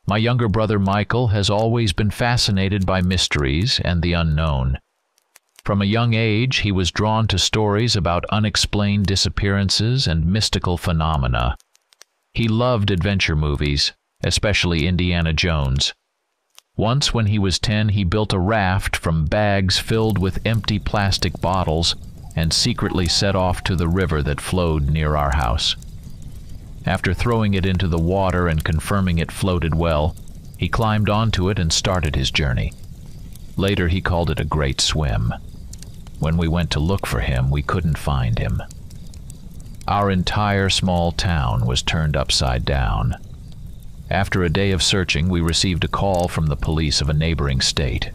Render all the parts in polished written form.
My younger brother Michael has always been fascinated by mysteries and the unknown. From a young age, he was drawn to stories about unexplained disappearances and mystical phenomena. He loved adventure movies, especially Indiana Jones. Once, when he was 10, he built a raft from bags filled with empty plastic bottles and secretly set off to the river that flowed near our house. After throwing it into the water and confirming it floated well, he climbed onto it and started his journey. Later, he called it a great swim. When we went to look for him, we couldn't find him. Our entire small town was turned upside down. After a day of searching, we received a call from the police of a neighboring state.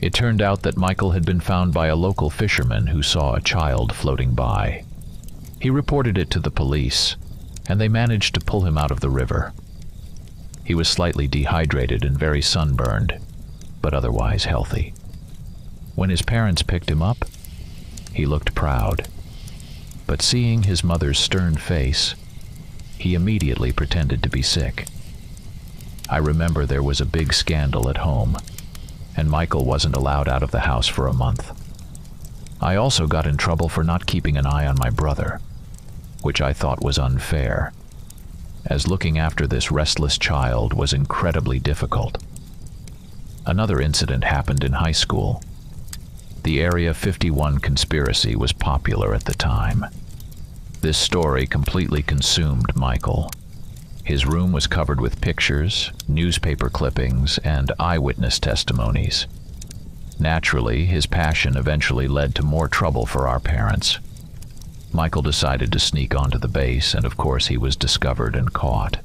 It turned out that Michael had been found by a local fisherman who saw a child floating by. He reported it to the police, and they managed to pull him out of the river. He was slightly dehydrated and very sunburned, but otherwise healthy. When his parents picked him up, he looked proud. But seeing his mother's stern face, he immediately pretended to be sick. I remember there was a big scandal at home, and Michael wasn't allowed out of the house for a month. I also got in trouble for not keeping an eye on my brother, which I thought was unfair, as looking after this restless child was incredibly difficult. Another incident happened in high school. The Area 51 conspiracy was popular at the time. This story completely consumed Michael. His room was covered with pictures, newspaper clippings, and eyewitness testimonies. Naturally, his passion eventually led to more trouble for our parents. Michael decided to sneak onto the base, and of course he was discovered and caught.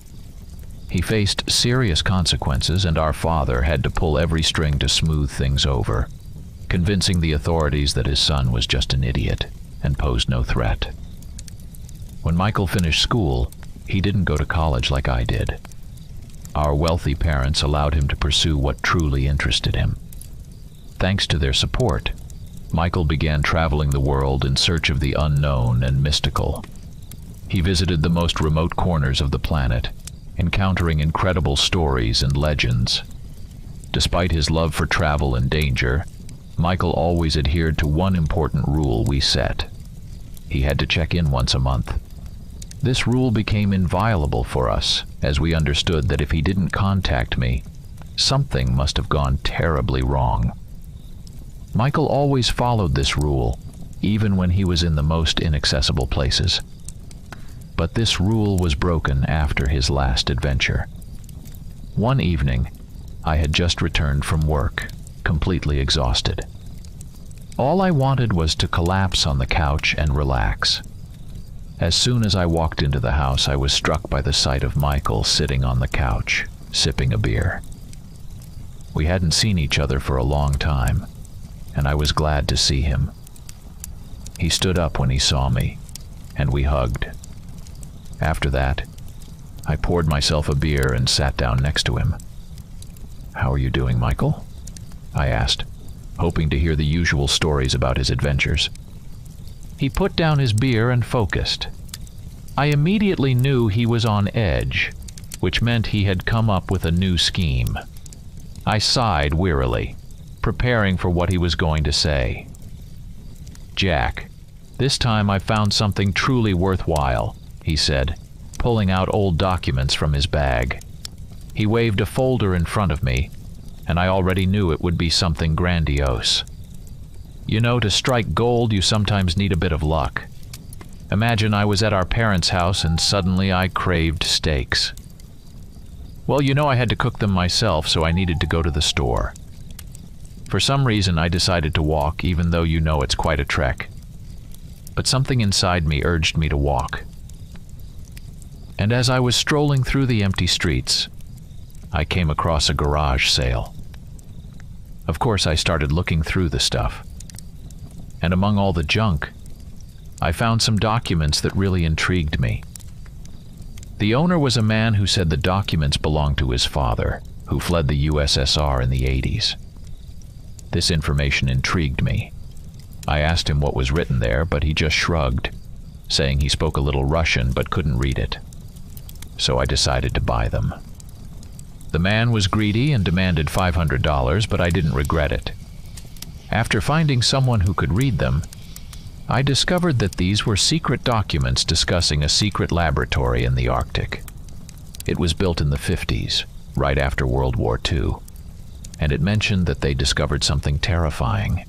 He faced serious consequences, and our father had to pull every string to smooth things over, convincing the authorities that his son was just an idiot and posed no threat. When Michael finished school, he didn't go to college like I did. Our wealthy parents allowed him to pursue what truly interested him. Thanks to their support, Michael began traveling the world in search of the unknown and mystical. He visited the most remote corners of the planet, encountering incredible stories and legends. Despite his love for travel and danger, Michael always adhered to one important rule we set. He had to check in once a month. This rule became inviolable for us, as we understood that if he didn't contact me, something must have gone terribly wrong. Michael always followed this rule, even when he was in the most inaccessible places. But this rule was broken after his last adventure. One evening, I had just returned from work, completely exhausted. All I wanted was to collapse on the couch and relax. As soon as I walked into the house, I was struck by the sight of Michael sitting on the couch, sipping a beer. We hadn't seen each other for a long time, and I was glad to see him. He stood up when he saw me, and we hugged. After that, I poured myself a beer and sat down next to him. "How are you doing, Michael?" I asked, hoping to hear the usual stories about his adventures. He put down his beer and focused. I immediately knew he was on edge, which meant he had come up with a new scheme. I sighed wearily, preparing for what he was going to say. "Jack, this time I found something truly worthwhile," he said, pulling out old documents from his bag. He waved a folder in front of me, and I already knew it would be something grandiose. You know, to strike gold, you sometimes need a bit of luck. Imagine I was at our parents' house and suddenly I craved steaks. Well, you know, I had to cook them myself, so I needed to go to the store. For some reason, I decided to walk, even though you know it's quite a trek. But something inside me urged me to walk. And as I was strolling through the empty streets, I came across a garage sale. Of course, I started looking through the stuff. And among all the junk, I found some documents that really intrigued me. The owner was a man who said the documents belonged to his father, who fled the USSR in the 80s. This information intrigued me. I asked him what was written there, but he just shrugged, saying he spoke a little Russian but couldn't read it. So I decided to buy them. The man was greedy and demanded $500, but I didn't regret it. After finding someone who could read them, I discovered that these were secret documents discussing a secret laboratory in the Arctic. It was built in the 50s, right after World War II, and it mentioned that they discovered something terrifying,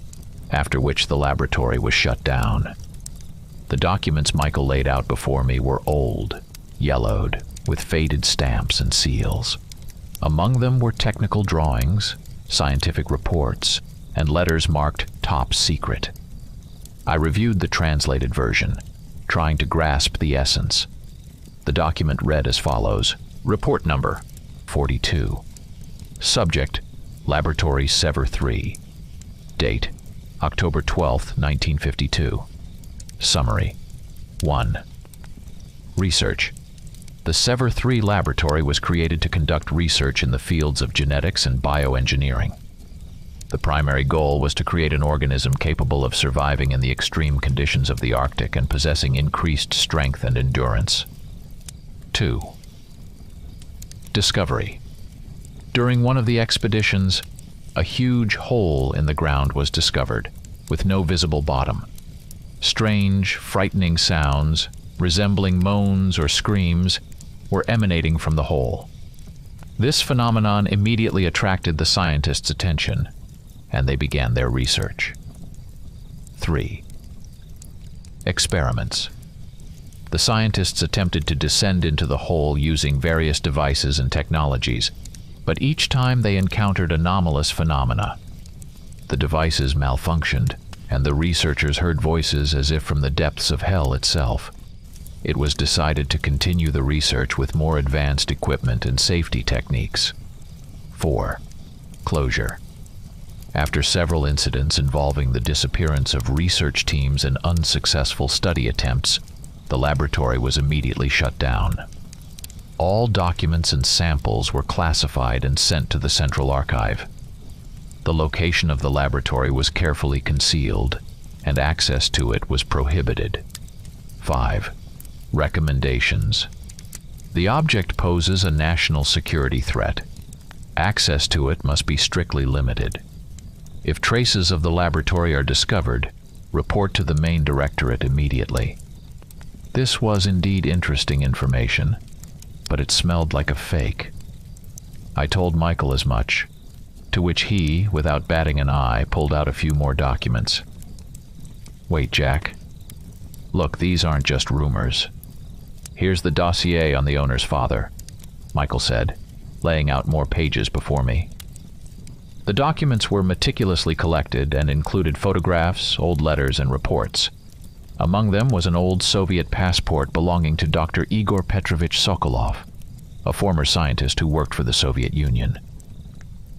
after which the laboratory was shut down. The documents Michael laid out before me were old, yellowed, with faded stamps and seals. Among them were technical drawings, scientific reports, and letters marked Top Secret. I reviewed the translated version, trying to grasp the essence. The document read as follows: Report number 42. Subject: Laboratory Sever 3. Date: October 12, 1952. Summary: 1. Research. The Sever 3 laboratory was created to conduct research in the fields of genetics and bioengineering. The primary goal was to create an organism capable of surviving in the extreme conditions of the Arctic and possessing increased strength and endurance. 2. Discovery. During one of the expeditions, a huge hole in the ground was discovered, with no visible bottom. Strange, frightening sounds, resembling moans or screams, were emanating from the hole. This phenomenon immediately attracted the scientists' attention, and they began their research. 3. Experiments. The scientists attempted to descend into the hole using various devices and technologies, but each time they encountered anomalous phenomena. The devices malfunctioned, and the researchers heard voices as if from the depths of hell itself. It was decided to continue the research with more advanced equipment and safety techniques. 4. Closure. After several incidents involving the disappearance of research teams and unsuccessful study attempts, the laboratory was immediately shut down. All documents and samples were classified and sent to the Central Archive. The location of the laboratory was carefully concealed, and access to it was prohibited. 5. Recommendations. The object poses a national security threat. Access to it must be strictly limited. If traces of the laboratory are discovered, report to the main directorate immediately. This was indeed interesting information, but it smelled like a fake. I told Michael as much, to which he, without batting an eye, pulled out a few more documents. Wait, Jack. Look, these aren't just rumors. Here's the dossier on the owner's father, Michael said, laying out more pages before me. The documents were meticulously collected and included photographs, old letters, and reports. Among them was an old Soviet passport belonging to Dr. Igor Petrovich Sokolov, a former scientist who worked for the Soviet Union.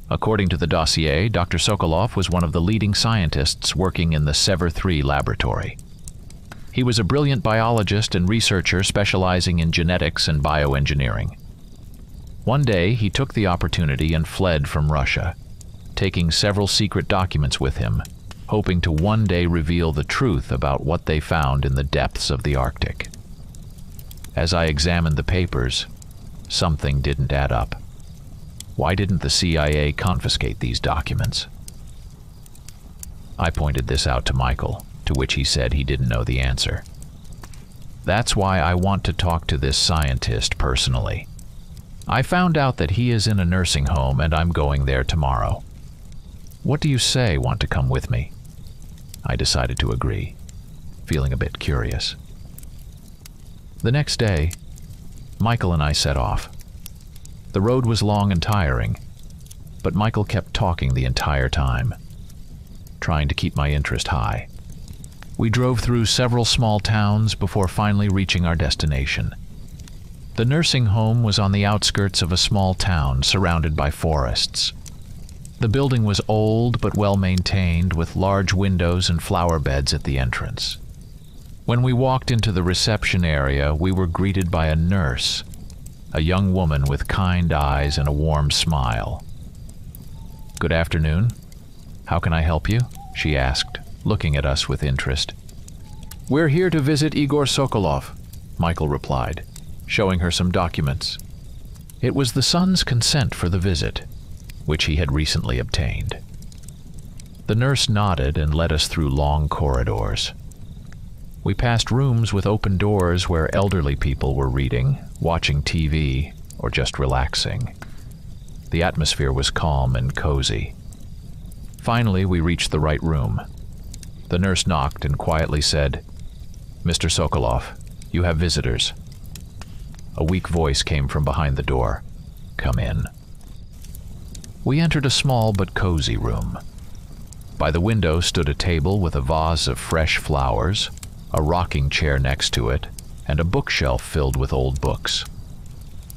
According to the dossier, Dr. Sokolov was one of the leading scientists working in the Sever 3 laboratory. He was a brilliant biologist and researcher specializing in genetics and bioengineering. One day, he took the opportunity and fled from Russia, taking several secret documents with him, hoping to one day reveal the truth about what they found in the depths of the Arctic. As I examined the papers, something didn't add up. Why didn't the CIA confiscate these documents? I pointed this out to Michael, to which he said he didn't know the answer. That's why I want to talk to this scientist personally. I found out that he is in a nursing home and I'm going there tomorrow. What do you say? Want to come with me? I decided to agree, feeling a bit curious. The next day, Michael and I set off. The road was long and tiring, but Michael kept talking the entire time, trying to keep my interest high. We drove through several small towns before finally reaching our destination. The nursing home was on the outskirts of a small town surrounded by forests. The building was old but well maintained, with large windows and flower beds at the entrance. When we walked into the reception area, we were greeted by a nurse, a young woman with kind eyes and a warm smile. "Good afternoon. How can I help you?" she asked, looking at us with interest. "We're here to visit Igor Sokolov," Michael replied, showing her some documents. It was the son's consent for the visit, which he had recently obtained. The nurse nodded and led us through long corridors. We passed rooms with open doors where elderly people were reading, watching TV, or just relaxing. The atmosphere was calm and cozy. Finally, we reached the right room. The nurse knocked and quietly said, "Mr. Sokolov, you have visitors." A weak voice came from behind the door. "Come in." We entered a small but cozy room. By the window stood a table with a vase of fresh flowers, a rocking chair next to it, and a bookshelf filled with old books.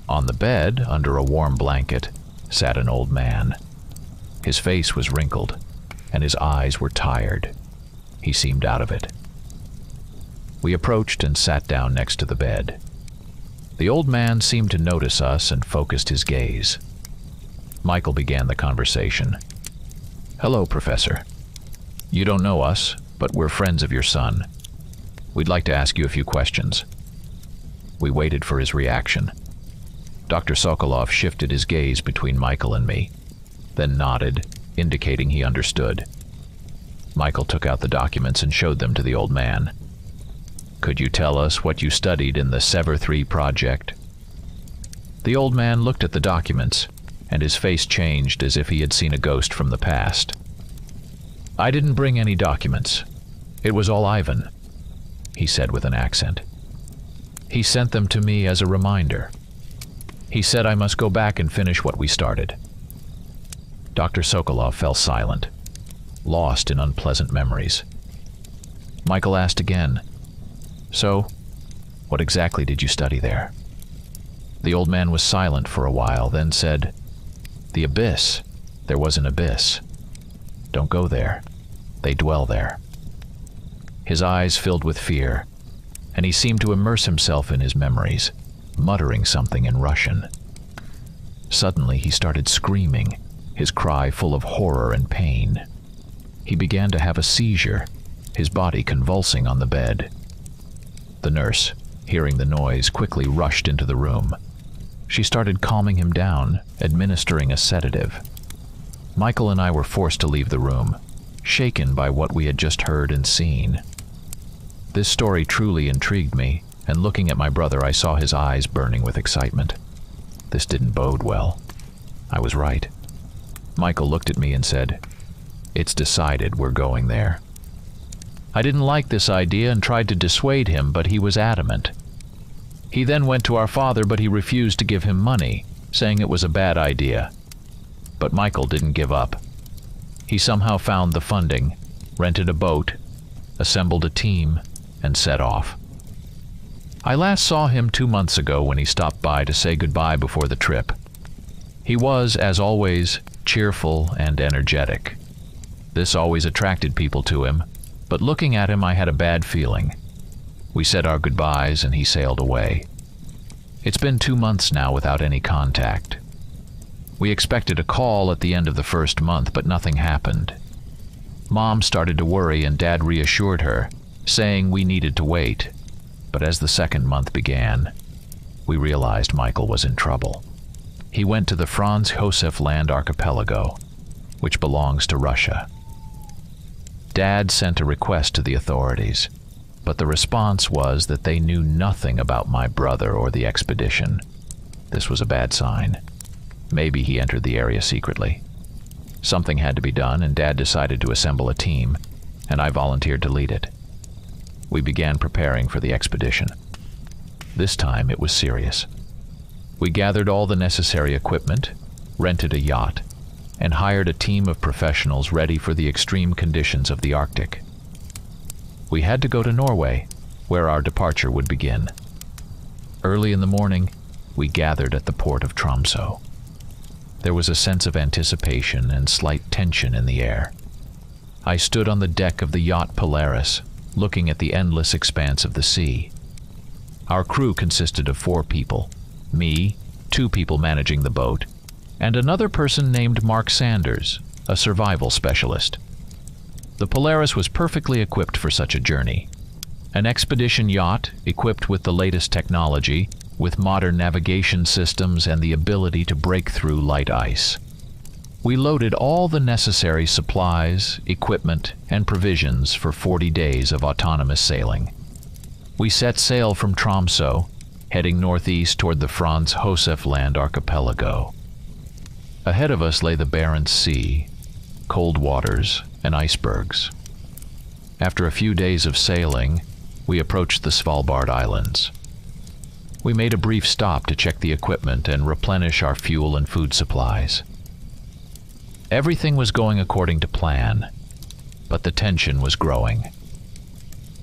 On the bed, under a warm blanket, sat an old man. His face was wrinkled, and his eyes were tired. He seemed out of it. We approached and sat down next to the bed. The old man seemed to notice us and focused his gaze. Michael began the conversation. "Hello, Professor. You don't know us, but we're friends of your son. We'd like to ask you a few questions." We waited for his reaction. Dr. Sokolov shifted his gaze between Michael and me, then nodded, indicating he understood. Michael took out the documents and showed them to the old man. "Could you tell us what you studied in the Sever 3 project?" The old man looked at the documents, and his face changed as if he had seen a ghost from the past. "I didn't bring any documents. It was all Ivan," he said with an accent. "He sent them to me as a reminder. He said I must go back and finish what we started." Dr. Sokolov fell silent, lost in unpleasant memories. Michael asked again, "So, what exactly did you study there?" The old man was silent for a while, then said, "The abyss. There was an abyss. Don't go there. They dwell there." His eyes filled with fear, and he seemed to immerse himself in his memories, muttering something in Russian. Suddenly he started screaming, his cry full of horror and pain. He began to have a seizure, his body convulsing on the bed. The nurse, hearing the noise, quickly rushed into the room. She started calming him down, administering a sedative. Michael and I were forced to leave the room, shaken by what we had just heard and seen. This story truly intrigued me, and looking at my brother, I saw his eyes burning with excitement. This didn't bode well. I was right. Michael looked at me and said, "It's decided, we're going there." I didn't like this idea and tried to dissuade him, but he was adamant. He then went to our father, but he refused to give him money, saying it was a bad idea. But Michael didn't give up. He somehow found the funding, rented a boat, assembled a team, and set off. I last saw him 2 months ago when he stopped by to say goodbye before the trip. He was, as always, cheerful and energetic. This always attracted people to him, but looking at him I had a bad feeling. We said our goodbyes and he sailed away. It's been 2 months now without any contact. We expected a call at the end of the first month, but nothing happened. Mom started to worry and Dad reassured her, saying we needed to wait. But as the second month began, we realized Michael was in trouble. He went to the Franz Josef Land archipelago, which belongs to Russia. Dad sent a request to the authorities, but the response was that they knew nothing about my brother or the expedition. This was a bad sign. Maybe he entered the area secretly. Something had to be done, and Dad decided to assemble a team, and I volunteered to lead it. We began preparing for the expedition. This time it was serious. We gathered all the necessary equipment, rented a yacht, and hired a team of professionals ready for the extreme conditions of the Arctic. We had to go to Norway, where our departure would begin. Early in the morning, we gathered at the port of Tromsø. There was a sense of anticipation and slight tension in the air. I stood on the deck of the yacht Polaris, looking at the endless expanse of the sea. Our crew consisted of 4 people, me, 2 people managing the boat, and another person named Mark Sanders, a survival specialist. The Polaris was perfectly equipped for such a journey. An expedition yacht, equipped with the latest technology, with modern navigation systems and the ability to break through light ice. We loaded all the necessary supplies, equipment, and provisions for 40 days of autonomous sailing. We set sail from Tromsø, heading northeast toward the Franz Josef Land archipelago. Ahead of us lay the Barents Sea, cold waters, and icebergs. After a few days of sailing, we approached the Svalbard Islands. We made a brief stop to check the equipment and replenish our fuel and food supplies. Everything was going according to plan, but the tension was growing.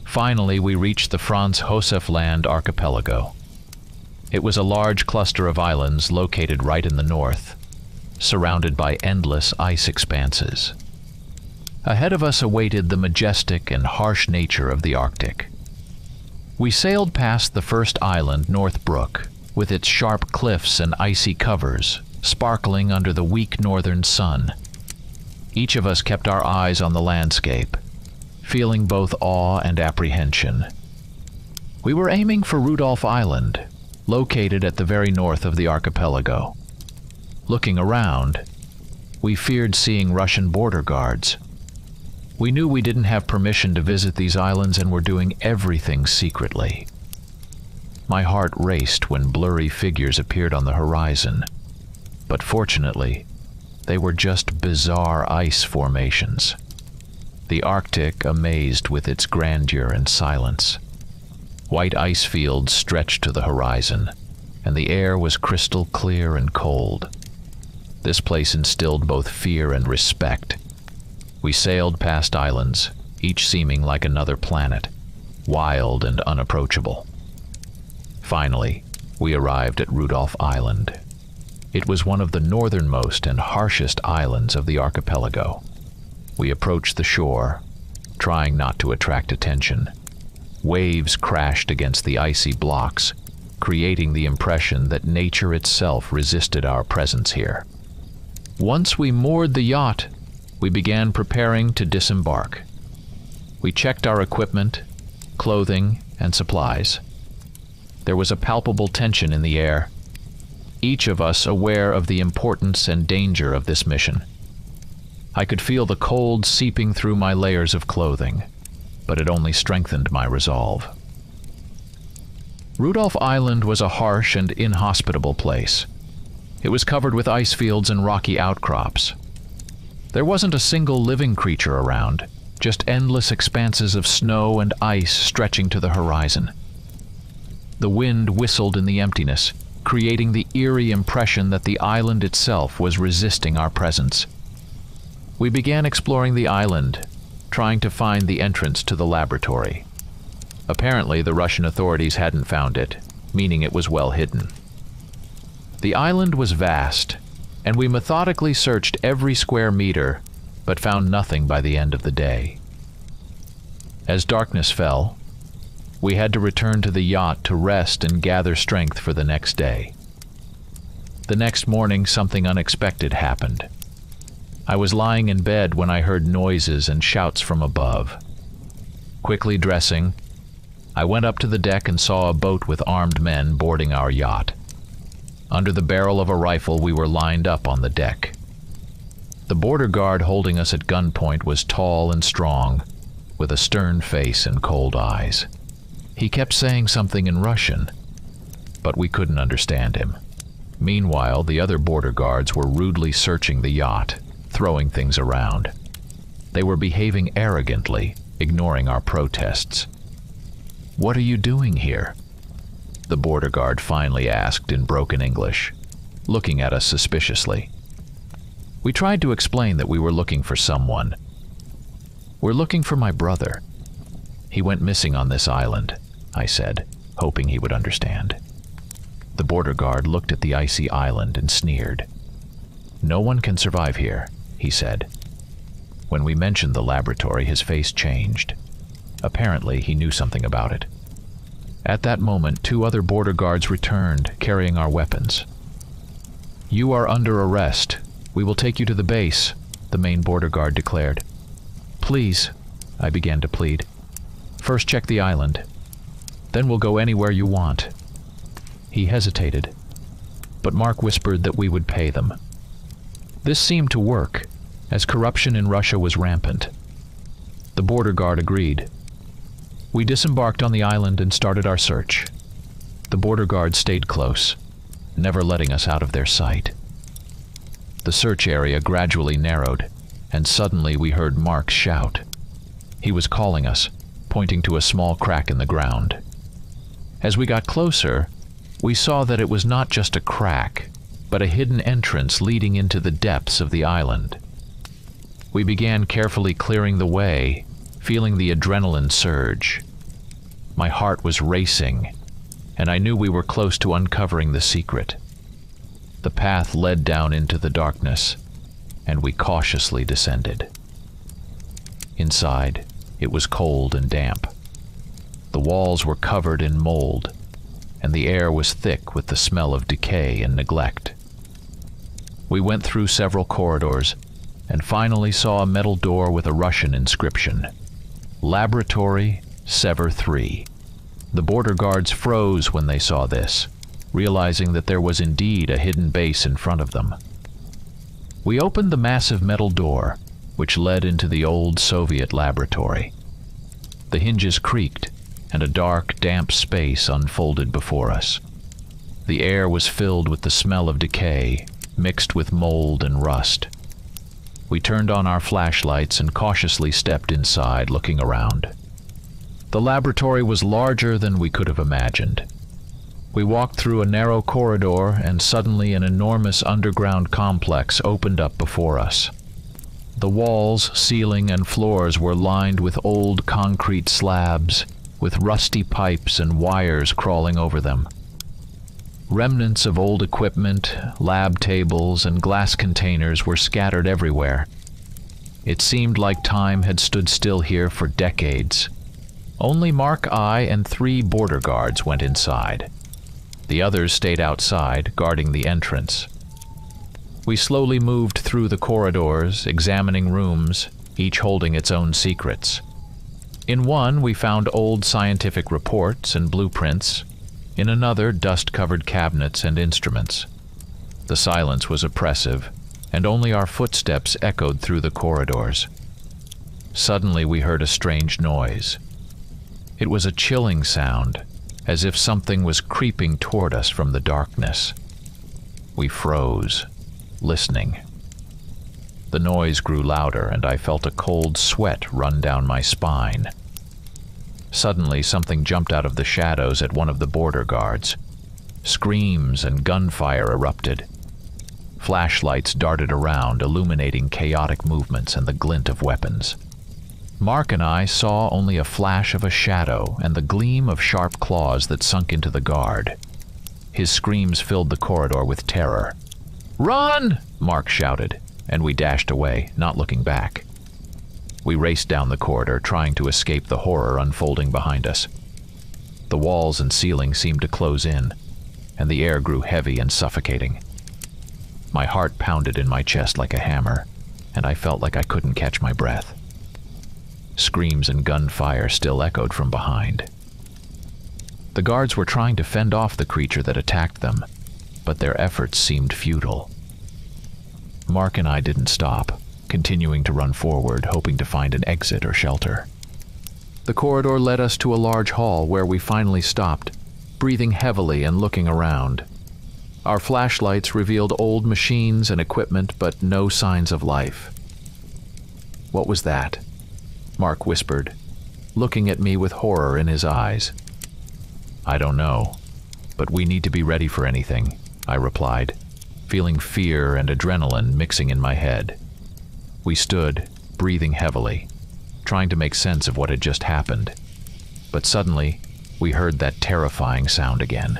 Finally, we reached the Franz Josef Land archipelago. It was a large cluster of islands located right in the north, surrounded by endless ice expanses. Ahead of us awaited the majestic and harsh nature of the Arctic. We sailed past the first island, North Brook, with its sharp cliffs and icy covers, sparkling under the weak northern sun. Each of us kept our eyes on the landscape, feeling both awe and apprehension. We were aiming for Rudolph Island, located at the very north of the archipelago. Looking around, we feared seeing Russian border guards. We knew we didn't have permission to visit these islands and were doing everything secretly. My heart raced when blurry figures appeared on the horizon, but fortunately, they were just bizarre ice formations. The Arctic amazed with its grandeur and silence. White ice fields stretched to the horizon, and the air was crystal clear and cold. This place instilled both fear and respect. We sailed past islands, each seeming like another planet, wild and unapproachable. Finally, we arrived at Rudolph Island. It was one of the northernmost and harshest islands of the archipelago. We approached the shore, trying not to attract attention. Waves crashed against the icy blocks, creating the impression that nature itself resisted our presence here. Once we moored the yacht, we began preparing to disembark. We checked our equipment, clothing, and supplies. There was a palpable tension in the air, each of us aware of the importance and danger of this mission. I could feel the cold seeping through my layers of clothing, but it only strengthened my resolve. Rudolph Island was a harsh and inhospitable place. It was covered with ice fields and rocky outcrops. There wasn't a single living creature around, just endless expanses of snow and ice stretching to the horizon. The wind whistled in the emptiness, creating the eerie impression that the island itself was resisting our presence. We began exploring the island, trying to find the entrance to the laboratory. Apparently, the Russian authorities hadn't found it, meaning it was well hidden. The island was vast, and we methodically searched every square meter, but found nothing by the end of the day. As darkness fell, we had to return to the yacht to rest and gather strength for the next day. The next morning, something unexpected happened. I was lying in bed when I heard noises and shouts from above. Quickly dressing, I went up to the deck and saw a boat with armed men boarding our yacht. Under the barrel of a rifle, we were lined up on the deck. The border guard holding us at gunpoint was tall and strong, with a stern face and cold eyes. He kept saying something in Russian, but we couldn't understand him. Meanwhile, the other border guards were rudely searching the yacht, throwing things around. They were behaving arrogantly, ignoring our protests. "What are you doing here?" the border guard finally asked in broken English, looking at us suspiciously. We tried to explain that we were looking for someone. "We're looking for my brother. He went missing on this island," I said, hoping he would understand. The border guard looked at the icy island and sneered. "No one can survive here," he said. When we mentioned the laboratory, his face changed. Apparently, he knew something about it. At that moment, 2 other border guards returned, carrying our weapons. "You are under arrest. We will take you to the base," the main border guard declared. "Please," I began to plead. "First check the island. Then we'll go anywhere you want." He hesitated, but Mark whispered that we would pay them. This seemed to work, as corruption in Russia was rampant. The border guard agreed. We disembarked on the island and started our search. The border guard stayed close, never letting us out of their sight. The search area gradually narrowed, and suddenly we heard Mark shout. He was calling us, pointing to a small crack in the ground. As we got closer, we saw that it was not just a crack, but a hidden entrance leading into the depths of the island. We began carefully clearing the way, feeling the adrenaline surge. My heart was racing, and I knew we were close to uncovering the secret. The path led down into the darkness, and we cautiously descended. Inside, it was cold and damp. The walls were covered in mold, and the air was thick with the smell of decay and neglect. We went through several corridors, and finally saw a metal door with a Russian inscription. Laboratory Sever 3. The border guards froze when they saw this, realizing that there was indeed a hidden base in front of them. We opened the massive metal door, which led into the old Soviet laboratory. The hinges creaked, and a dark, damp space unfolded before us. The air was filled with the smell of decay, mixed with mold and rust. We turned on our flashlights and cautiously stepped inside, looking around. The laboratory was larger than we could have imagined. We walked through a narrow corridor, and suddenly an enormous underground complex opened up before us. The walls, ceiling, and floors were lined with old concrete slabs, with rusty pipes and wires crawling over them. Remnants of old equipment, lab tables, and glass containers were scattered everywhere. It seemed like time had stood still here for decades. Only Mark, I, and 3 border guards went inside. The others stayed outside, guarding the entrance. We slowly moved through the corridors, examining rooms, each holding its own secrets. In one, we found old scientific reports and blueprints. In another, dust-covered cabinets and instruments. The silence was oppressive, and only our footsteps echoed through the corridors. Suddenly we heard a strange noise. It was a chilling sound, as if something was creeping toward us from the darkness. We froze, listening. The noise grew louder, and I felt a cold sweat run down my spine. Suddenly, something jumped out of the shadows at one of the border guards. Screams and gunfire erupted. Flashlights darted around, illuminating chaotic movements and the glint of weapons. Mark and I saw only a flash of a shadow and the gleam of sharp claws that sunk into the guard. His screams filled the corridor with terror. "Run!" Mark shouted, and we dashed away, not looking back. We raced down the corridor, trying to escape the horror unfolding behind us. The walls and ceiling seemed to close in, and the air grew heavy and suffocating. My heart pounded in my chest like a hammer, and I felt like I couldn't catch my breath. Screams and gunfire still echoed from behind. The guards were trying to fend off the creature that attacked them, but their efforts seemed futile. Mark and I didn't stop, continuing to run forward, hoping to find an exit or shelter. The corridor led us to a large hall where we finally stopped, breathing heavily and looking around. Our flashlights revealed old machines and equipment, but no signs of life. "What was that?" Mark whispered, looking at me with horror in his eyes. "I don't know, but we need to be ready for anything," I replied, feeling fear and adrenaline mixing in my head. We stood, breathing heavily, trying to make sense of what had just happened. But suddenly, we heard that terrifying sound again.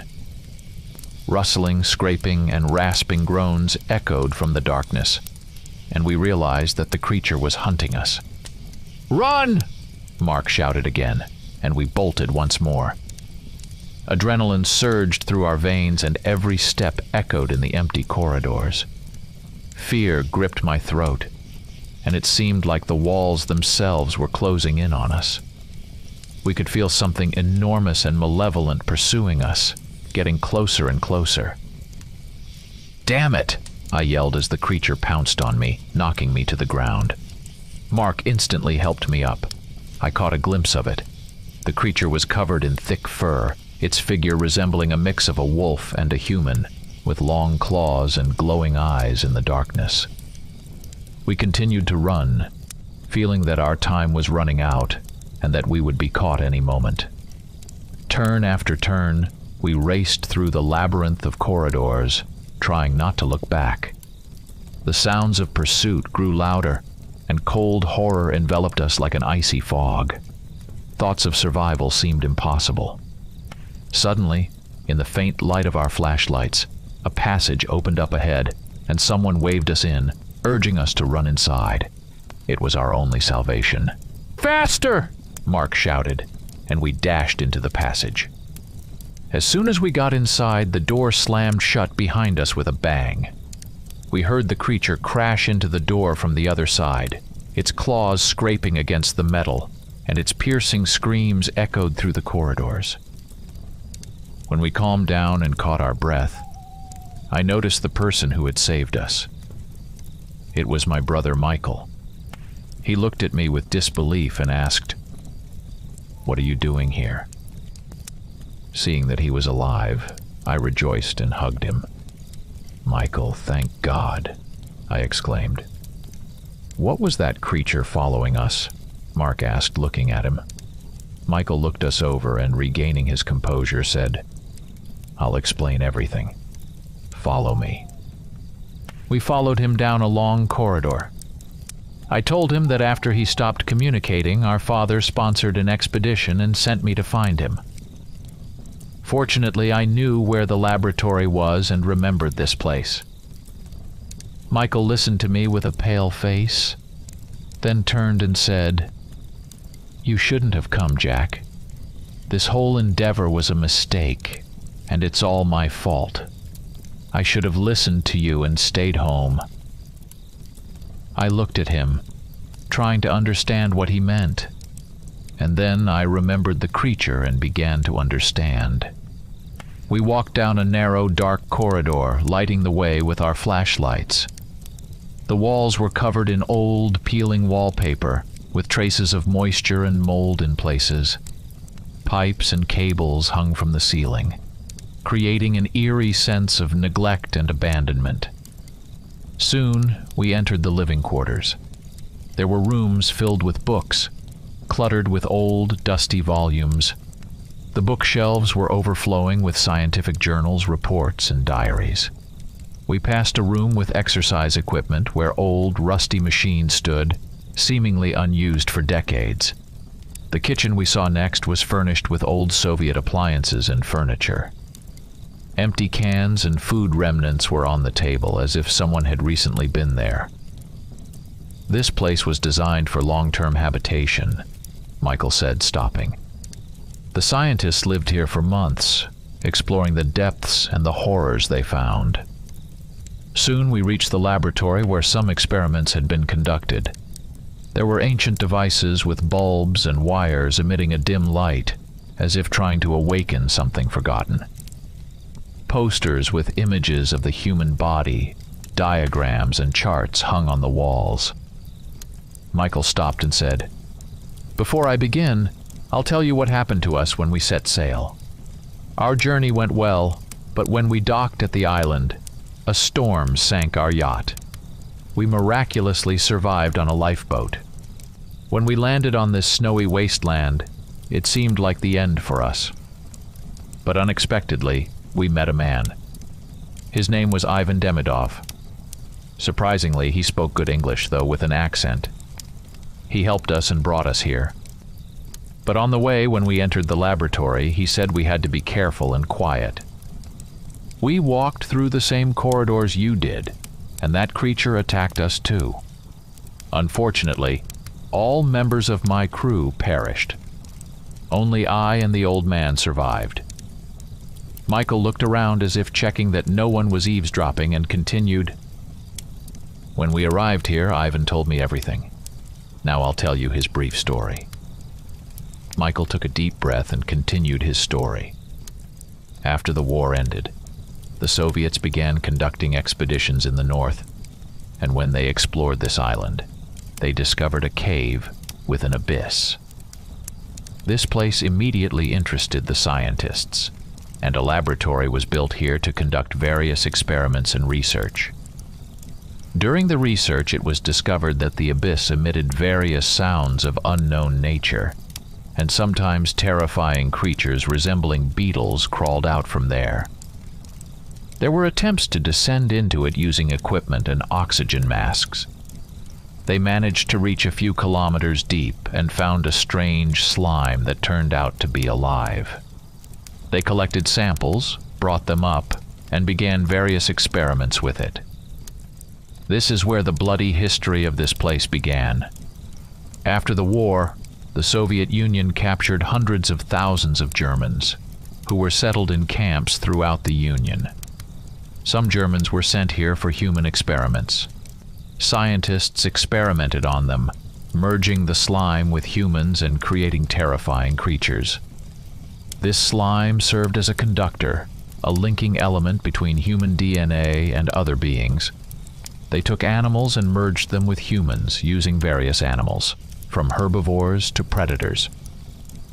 Rustling, scraping, and rasping groans echoed from the darkness, and we realized that the creature was hunting us. "Run!" Mark shouted again, and we bolted once more. Adrenaline surged through our veins, and every step echoed in the empty corridors. Fear gripped my throat, and it seemed like the walls themselves were closing in on us. We could feel something enormous and malevolent pursuing us, getting closer and closer. "Damn it!" I yelled as the creature pounced on me, knocking me to the ground. Mark instantly helped me up. I caught a glimpse of it. The creature was covered in thick fur, its figure resembling a mix of a wolf and a human, with long claws and glowing eyes in the darkness. We continued to run, feeling that our time was running out and that we would be caught any moment. Turn after turn, we raced through the labyrinth of corridors, trying not to look back. The sounds of pursuit grew louder, and cold horror enveloped us like an icy fog. Thoughts of survival seemed impossible. Suddenly, in the faint light of our flashlights, a passage opened up ahead, and someone waved us in, urging us to run inside. It was our only salvation. "Faster!" Mark shouted, and we dashed into the passage. As soon as we got inside, the door slammed shut behind us with a bang. We heard the creature crash into the door from the other side, its claws scraping against the metal, and its piercing screams echoed through the corridors. When we calmed down and caught our breath, I noticed the person who had saved us. It was my brother Michael. He looked at me with disbelief and asked, "What are you doing here?" Seeing that he was alive, I rejoiced and hugged him. "Michael, thank God," I exclaimed. "What was that creature following us?" Mark asked, looking at him. Michael looked us over and, regaining his composure, said, "I'll explain everything. Follow me." We followed him down a long corridor. I told him that after he stopped communicating, our father sponsored an expedition and sent me to find him. Fortunately, I knew where the laboratory was and remembered this place. Michael listened to me with a pale face, then turned and said, "You shouldn't have come, Jack. This whole endeavor was a mistake, and it's all my fault. I should have listened to you and stayed home." I looked at him, trying to understand what he meant, and then I remembered the creature and began to understand. We walked down a narrow, dark corridor, lighting the way with our flashlights. The walls were covered in old, peeling wallpaper, with traces of moisture and mold in places. Pipes and cables hung from the ceiling, creating an eerie sense of neglect and abandonment. Soon, we entered the living quarters. There were rooms filled with books, cluttered with old, dusty volumes. The bookshelves were overflowing with scientific journals, reports, and diaries. We passed a room with exercise equipment where old, rusty machines stood, seemingly unused for decades. The kitchen we saw next was furnished with old Soviet appliances and furniture. Empty cans and food remnants were on the table, as if someone had recently been there. "This place was designed for long-term habitation," Michael said, stopping. "The scientists lived here for months, exploring the depths and the horrors they found." Soon we reached the laboratory where some experiments had been conducted. There were ancient devices with bulbs and wires emitting a dim light, as if trying to awaken something forgotten. Posters with images of the human body, diagrams, and charts hung on the walls. Michael stopped and said, "Before I begin, I'll tell you what happened to us when we set sail. Our journey went well, but when we docked at the island, a storm sank our yacht. We miraculously survived on a lifeboat. When we landed on this snowy wasteland, it seemed like the end for us. But unexpectedly, we met a man. His name was Ivan Demidov. Surprisingly, he spoke good English, though with an accent. He helped us and brought us here. But on the way, when we entered the laboratory, he said we had to be careful and quiet. We walked through the same corridors you did, and that creature attacked us too. Unfortunately, all members of my crew perished. Only I and the old man survived." Michael looked around as if checking that no one was eavesdropping and continued, "When we arrived here, Ivan told me everything. Now I'll tell you his brief story." Michael took a deep breath and continued his story. After the war ended, the Soviets began conducting expeditions in the north, and when they explored this island, they discovered a cave with an abyss. This place immediately interested the scientists, and a laboratory was built here to conduct various experiments and research. During the research, it was discovered that the abyss emitted various sounds of unknown nature, and sometimes terrifying creatures resembling beetles crawled out from there. There were attempts to descend into it using equipment and oxygen masks. They managed to reach a few kilometers deep and found a strange slime that turned out to be alive. They collected samples, brought them up, and began various experiments with it. This is where the bloody history of this place began. After the war, the Soviet Union captured hundreds of thousands of Germans, who were settled in camps throughout the Union. Some Germans were sent here for human experiments. Scientists experimented on them, merging the slime with humans and creating terrifying creatures. This slime served as a conductor, a linking element between human DNA and other beings. They took animals and merged them with humans using various animals, from herbivores to predators.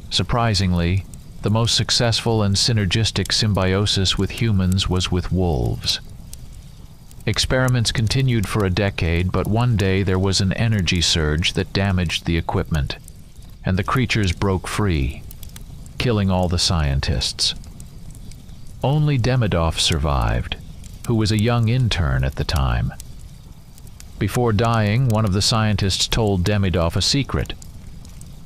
Surprisingly, the most successful and synergistic symbiosis with humans was with wolves. Experiments continued for a decade, but one day there was an energy surge that damaged the equipment, and the creatures broke free, killing all the scientists. Only Demidov survived, who was a young intern at the time. Before dying, one of the scientists told Demidov a secret.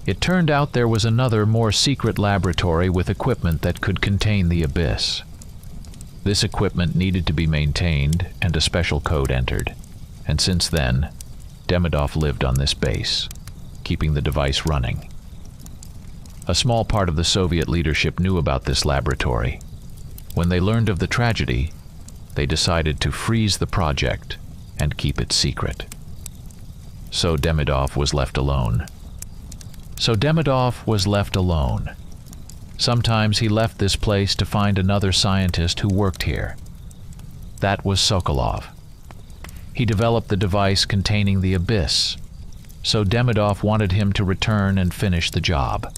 It turned out there was another, more secret laboratory with equipment that could contain the abyss. This equipment needed to be maintained and a special code entered, and since then, Demidov lived on this base, keeping the device running. A small part of the Soviet leadership knew about this laboratory. When they learned of the tragedy, they decided to freeze the project and keep it secret. So Demidov was left alone. Sometimes he left this place to find another scientist who worked here. That was Sokolov. He developed the device containing the abyss, so Demidov wanted him to return and finish the job.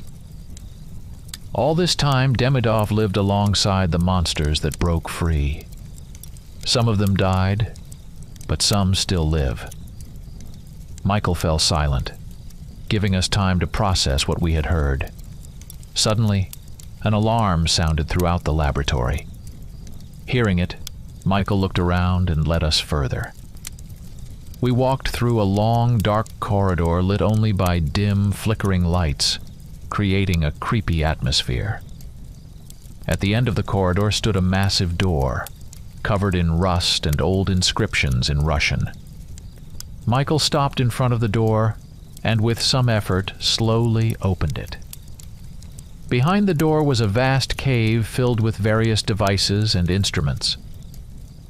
All this time, Demidov lived alongside the monsters that broke free. Some of them died, but some still live. Michael fell silent, giving us time to process what we had heard. Suddenly, an alarm sounded throughout the laboratory. Hearing it, Michael looked around and led us further. We walked through a long, dark corridor lit only by dim, flickering lights, creating a creepy atmosphere. At the end of the corridor stood a massive door, covered in rust and old inscriptions in Russian. Michael stopped in front of the door and, with some effort, slowly opened it. Behind the door was a vast cave filled with various devices and instruments.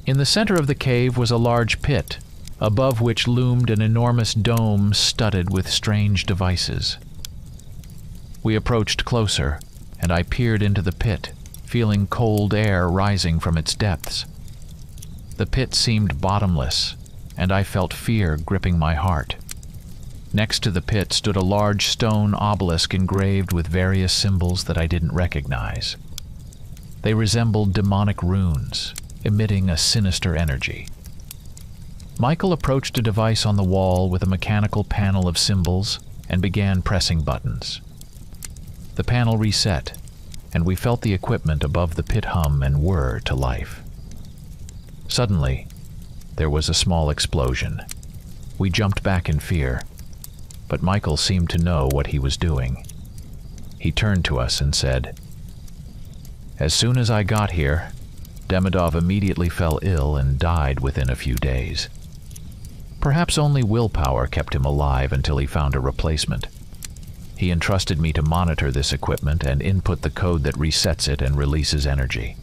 In the center of the cave was a large pit, above which loomed an enormous dome studded with strange devices. We approached closer, and I peered into the pit, feeling cold air rising from its depths. The pit seemed bottomless, and I felt fear gripping my heart. Next to the pit stood a large stone obelisk engraved with various symbols that I didn't recognize. They resembled demonic runes, emitting a sinister energy. Michael approached a device on the wall with a mechanical panel of symbols and began pressing buttons. The panel reset, and we felt the equipment above the pit hum and whir to life. Suddenly, there was a small explosion. We jumped back in fear, but Michael seemed to know what he was doing. He turned to us and said, "As soon as I got here, Demidov immediately fell ill and died within a few days. Perhaps only willpower kept him alive until he found a replacement. He entrusted me to monitor this equipment and input the code that resets it and releases energy.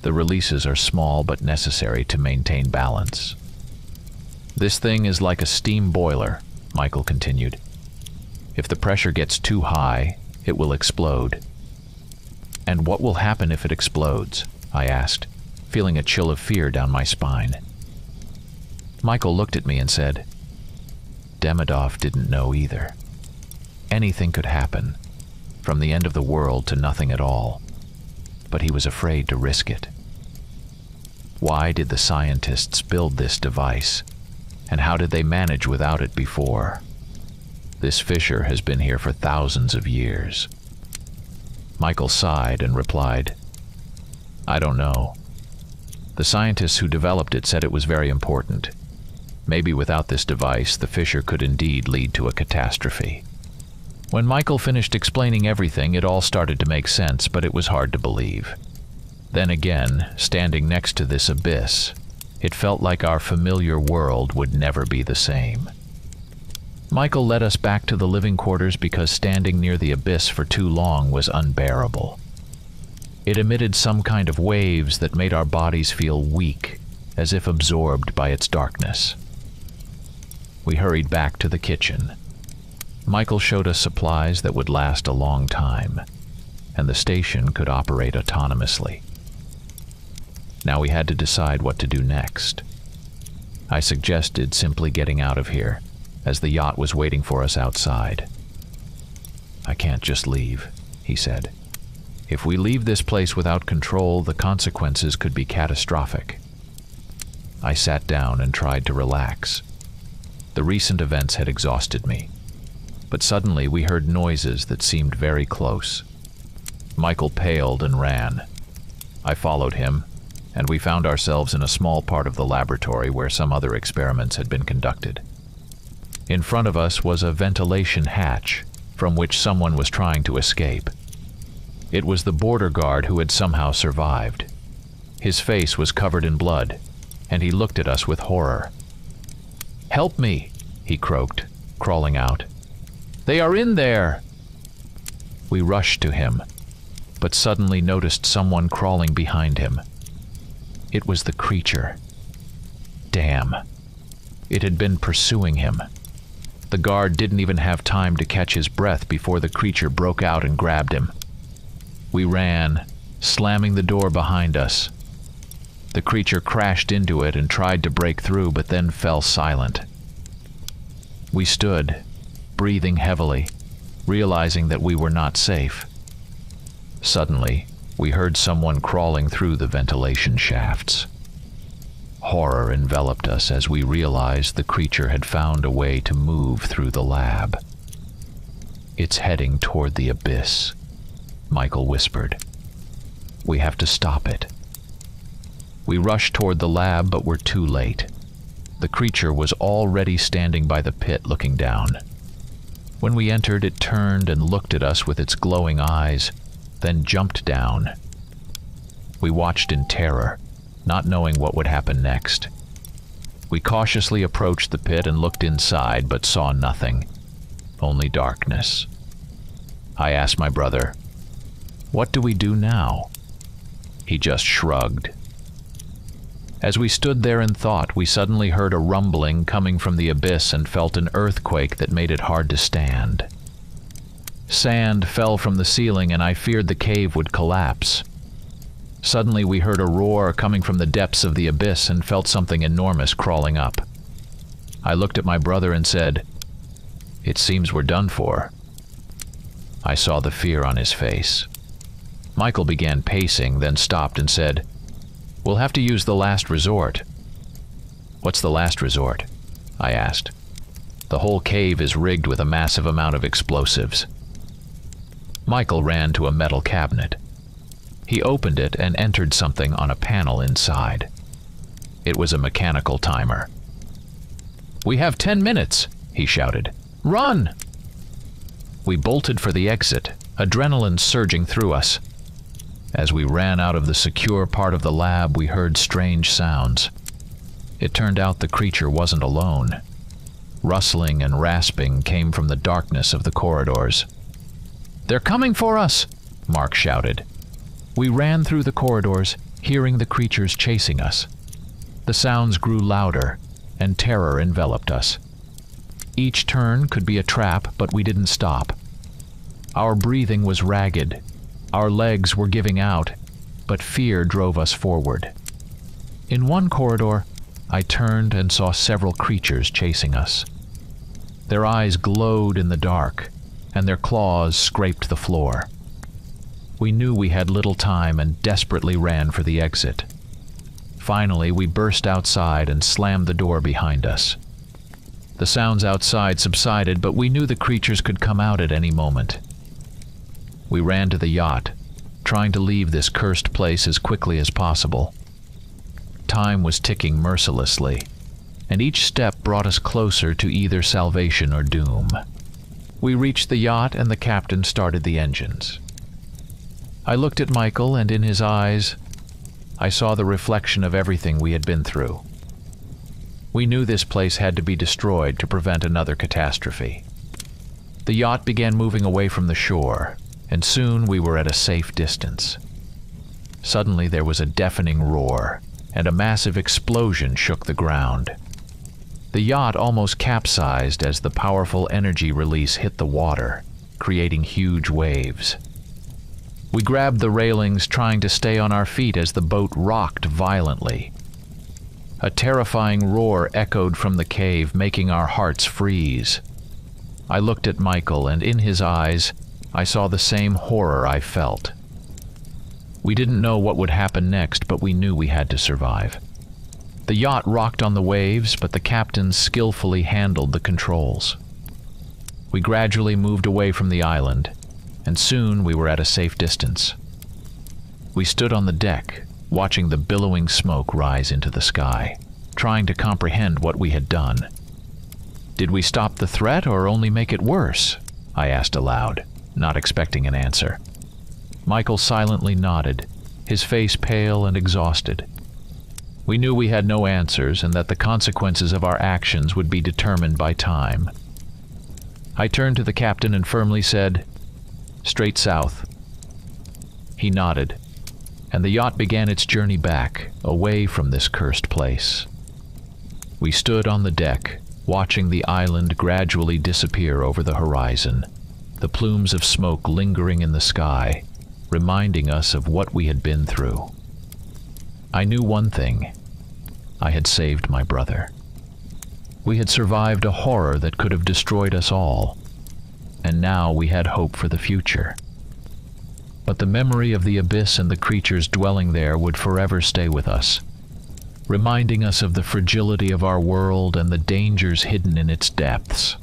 The releases are small but necessary to maintain balance. This thing is like a steam boiler," Michael continued. "If the pressure gets too high, it will explode. "And what will happen if it explodes?" I asked, feeling a chill of fear down my spine. Michael looked at me and said, "Demidov didn't know either. Anything could happen, from the end of the world to nothing at all, but he was afraid to risk it." Why did the scientists build this device, and how did they manage without it before? This fissure has been here for thousands of years. Michael sighed and replied, "I don't know. The scientists who developed it said it was very important. Maybe without this device, the fissure could indeed lead to a catastrophe." When Michael finished explaining everything, it all started to make sense, but it was hard to believe. Then again, standing next to this abyss, it felt like our familiar world would never be the same. Michael led us back to the living quarters because standing near the abyss for too long was unbearable. It emitted some kind of waves that made our bodies feel weak, as if absorbed by its darkness. We hurried back to the kitchen. Michael showed us supplies that would last a long time, and the station could operate autonomously. Now we had to decide what to do next. I suggested simply getting out of here, as the yacht was waiting for us outside. "I can't just leave," he said. "If we leave this place without control, the consequences could be catastrophic." I sat down and tried to relax. The recent events had exhausted me. But suddenly we heard noises that seemed very close. Michael paled and ran. I followed him, and we found ourselves in a small part of the laboratory where some other experiments had been conducted. In front of us was a ventilation hatch, from which someone was trying to escape. It was the border guard who had somehow survived. His face was covered in blood, and he looked at us with horror. "Help me," he croaked, crawling out. "They are in there!" We rushed to him, but suddenly noticed someone crawling behind him. It was the creature. Damn. It had been pursuing him. The guard didn't even have time to catch his breath before the creature broke out and grabbed him. We ran, slamming the door behind us. The creature crashed into it and tried to break through, but then fell silent. We stood, breathing heavily, realizing that we were not safe. Suddenly, we heard someone crawling through the ventilation shafts. Horror enveloped us as we realized the creature had found a way to move through the lab. "It's heading toward the abyss," Michael whispered. "We have to stop it." We rushed toward the lab, but were too late. The creature was already standing by the pit looking down. When we entered, it turned and looked at us with its glowing eyes, then jumped down. We watched in terror, not knowing what would happen next. We cautiously approached the pit and looked inside, but saw nothing, only darkness. I asked my brother, "What do we do now?" He just shrugged. As we stood there in thought, we suddenly heard a rumbling coming from the abyss and felt an earthquake that made it hard to stand. Sand fell from the ceiling, and I feared the cave would collapse. Suddenly we heard a roar coming from the depths of the abyss and felt something enormous crawling up. I looked at my brother and said, "It seems we're done for." I saw the fear on his face. Michael began pacing, then stopped and said, "We'll have to use the last resort." "What's the last resort?" I asked. "The whole cave is rigged with a massive amount of explosives." Michael ran to a metal cabinet. He opened it and entered something on a panel inside. It was a mechanical timer. "We have 10 minutes, he shouted. "Run!" We bolted for the exit, adrenaline surging through us. As we ran out of the secure part of the lab, we heard strange sounds. It turned out the creature wasn't alone. Rustling and rasping came from the darkness of the corridors. "They're coming for us!" Mark shouted. We ran through the corridors, hearing the creatures chasing us. The sounds grew louder, and terror enveloped us. Each turn could be a trap, but we didn't stop. Our breathing was ragged, Our legs were giving out, but fear drove us forward. In one corridor, I turned and saw several creatures chasing us. Their eyes glowed in the dark, and their claws scraped the floor. We knew we had little time and desperately ran for the exit. Finally, we burst outside and slammed the door behind us. The sounds outside subsided, but we knew the creatures could come out at any moment. We ran to the yacht, trying to leave this cursed place as quickly as possible. Time was ticking mercilessly, and each step brought us closer to either salvation or doom. We reached the yacht and the captain started the engines. I looked at Michael, and in his eyes, I saw the reflection of everything we had been through. We knew this place had to be destroyed to prevent another catastrophe. The yacht began moving away from the shore, and soon we were at a safe distance. Suddenly there was a deafening roar, and a massive explosion shook the ground. The yacht almost capsized as the powerful energy release hit the water, creating huge waves. We grabbed the railings, trying to stay on our feet as the boat rocked violently. A terrifying roar echoed from the cave, making our hearts freeze. I looked at Michael, and in his eyes, I saw the same horror I felt. We didn't know what would happen next, but we knew we had to survive. The yacht rocked on the waves, but the captain skillfully handled the controls. We gradually moved away from the island, and soon we were at a safe distance. We stood on the deck, watching the billowing smoke rise into the sky, trying to comprehend what we had done. Did we stop the threat or only make it worse? I asked aloud, not expecting an answer. Michael silently nodded, his face pale and exhausted. We knew we had no answers and that the consequences of our actions would be determined by time. I turned to the captain and firmly said, "Straight south." He nodded, and the yacht began its journey back, away from this cursed place. We stood on the deck, watching the island gradually disappear over the horizon, the plumes of smoke lingering in the sky, reminding us of what we had been through. I knew one thing. I had saved my brother. We had survived a horror that could have destroyed us all, and now we had hope for the future. But the memory of the abyss and the creatures dwelling there would forever stay with us, reminding us of the fragility of our world and the dangers hidden in its depths.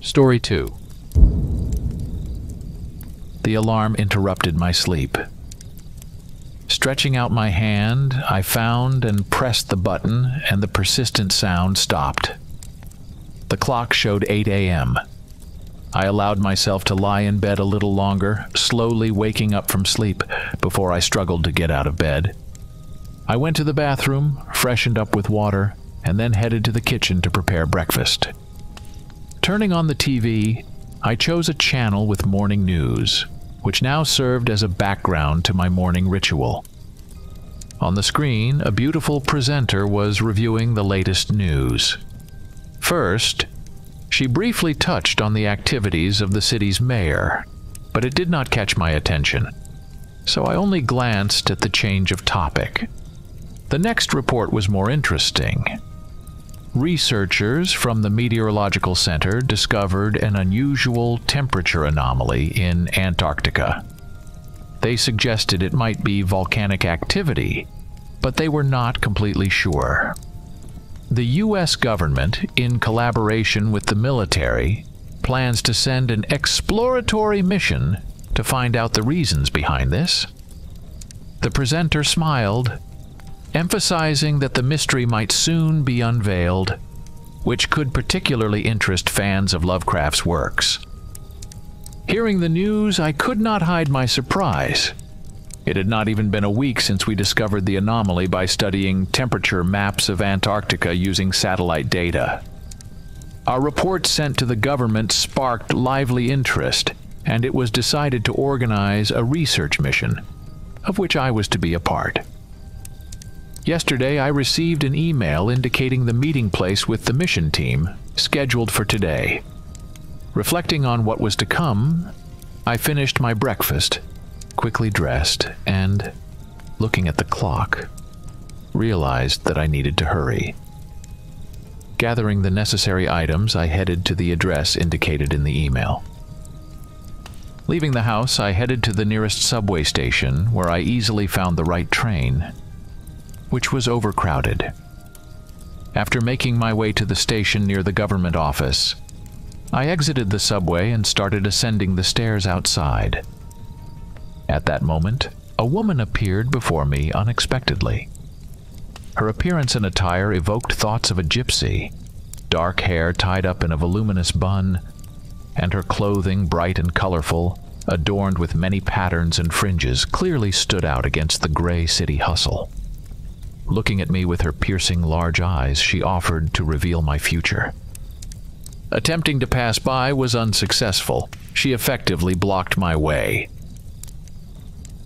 Story 2. The alarm interrupted my sleep. Stretching out my hand, I found and pressed the button, and the persistent sound stopped. The clock showed 8 a.m. I allowed myself to lie in bed a little longer, slowly waking up from sleep before I struggled to get out of bed. I went to the bathroom, freshened up with water, and then headed to the kitchen to prepare breakfast. Turning on the TV, I chose a channel with morning news, which now served as a background to my morning ritual. On the screen, a beautiful presenter was reviewing the latest news. First, she briefly touched on the activities of the city's mayor, but it did not catch my attention, so I only glanced at the change of topic. The next report was more interesting. Researchers from the Meteorological Center discovered an unusual temperature anomaly in Antarctica. They suggested it might be volcanic activity, but they were not completely sure. The U.S. government, in collaboration with the military, plans to send an exploratory mission to find out the reasons behind this. The presenter smiled, emphasizing that the mystery might soon be unveiled, which could particularly interest fans of Lovecraft's works. Hearing the news, I could not hide my surprise. It had not even been a week since we discovered the anomaly by studying temperature maps of Antarctica using satellite data. Our report sent to the government sparked lively interest, and it was decided to organize a research mission, of which I was to be a part. Yesterday, I received an email indicating the meeting place with the mission team, scheduled for today. Reflecting on what was to come, I finished my breakfast quickly dressed, and, looking at the clock, realized that I needed to hurry. Gathering the necessary items, I headed to the address indicated in the email. Leaving the house, I headed to the nearest subway station, where I easily found the right train, which was overcrowded. After making my way to the station near the government office, I exited the subway and started ascending the stairs outside. At that moment, a woman appeared before me unexpectedly. Her appearance and attire evoked thoughts of a gypsy, dark hair tied up in a voluminous bun, and her clothing, bright and colorful, adorned with many patterns and fringes, clearly stood out against the gray city hustle. Looking at me with her piercing large eyes, she offered to reveal my future. Attempting to pass by was unsuccessful. She effectively blocked my way.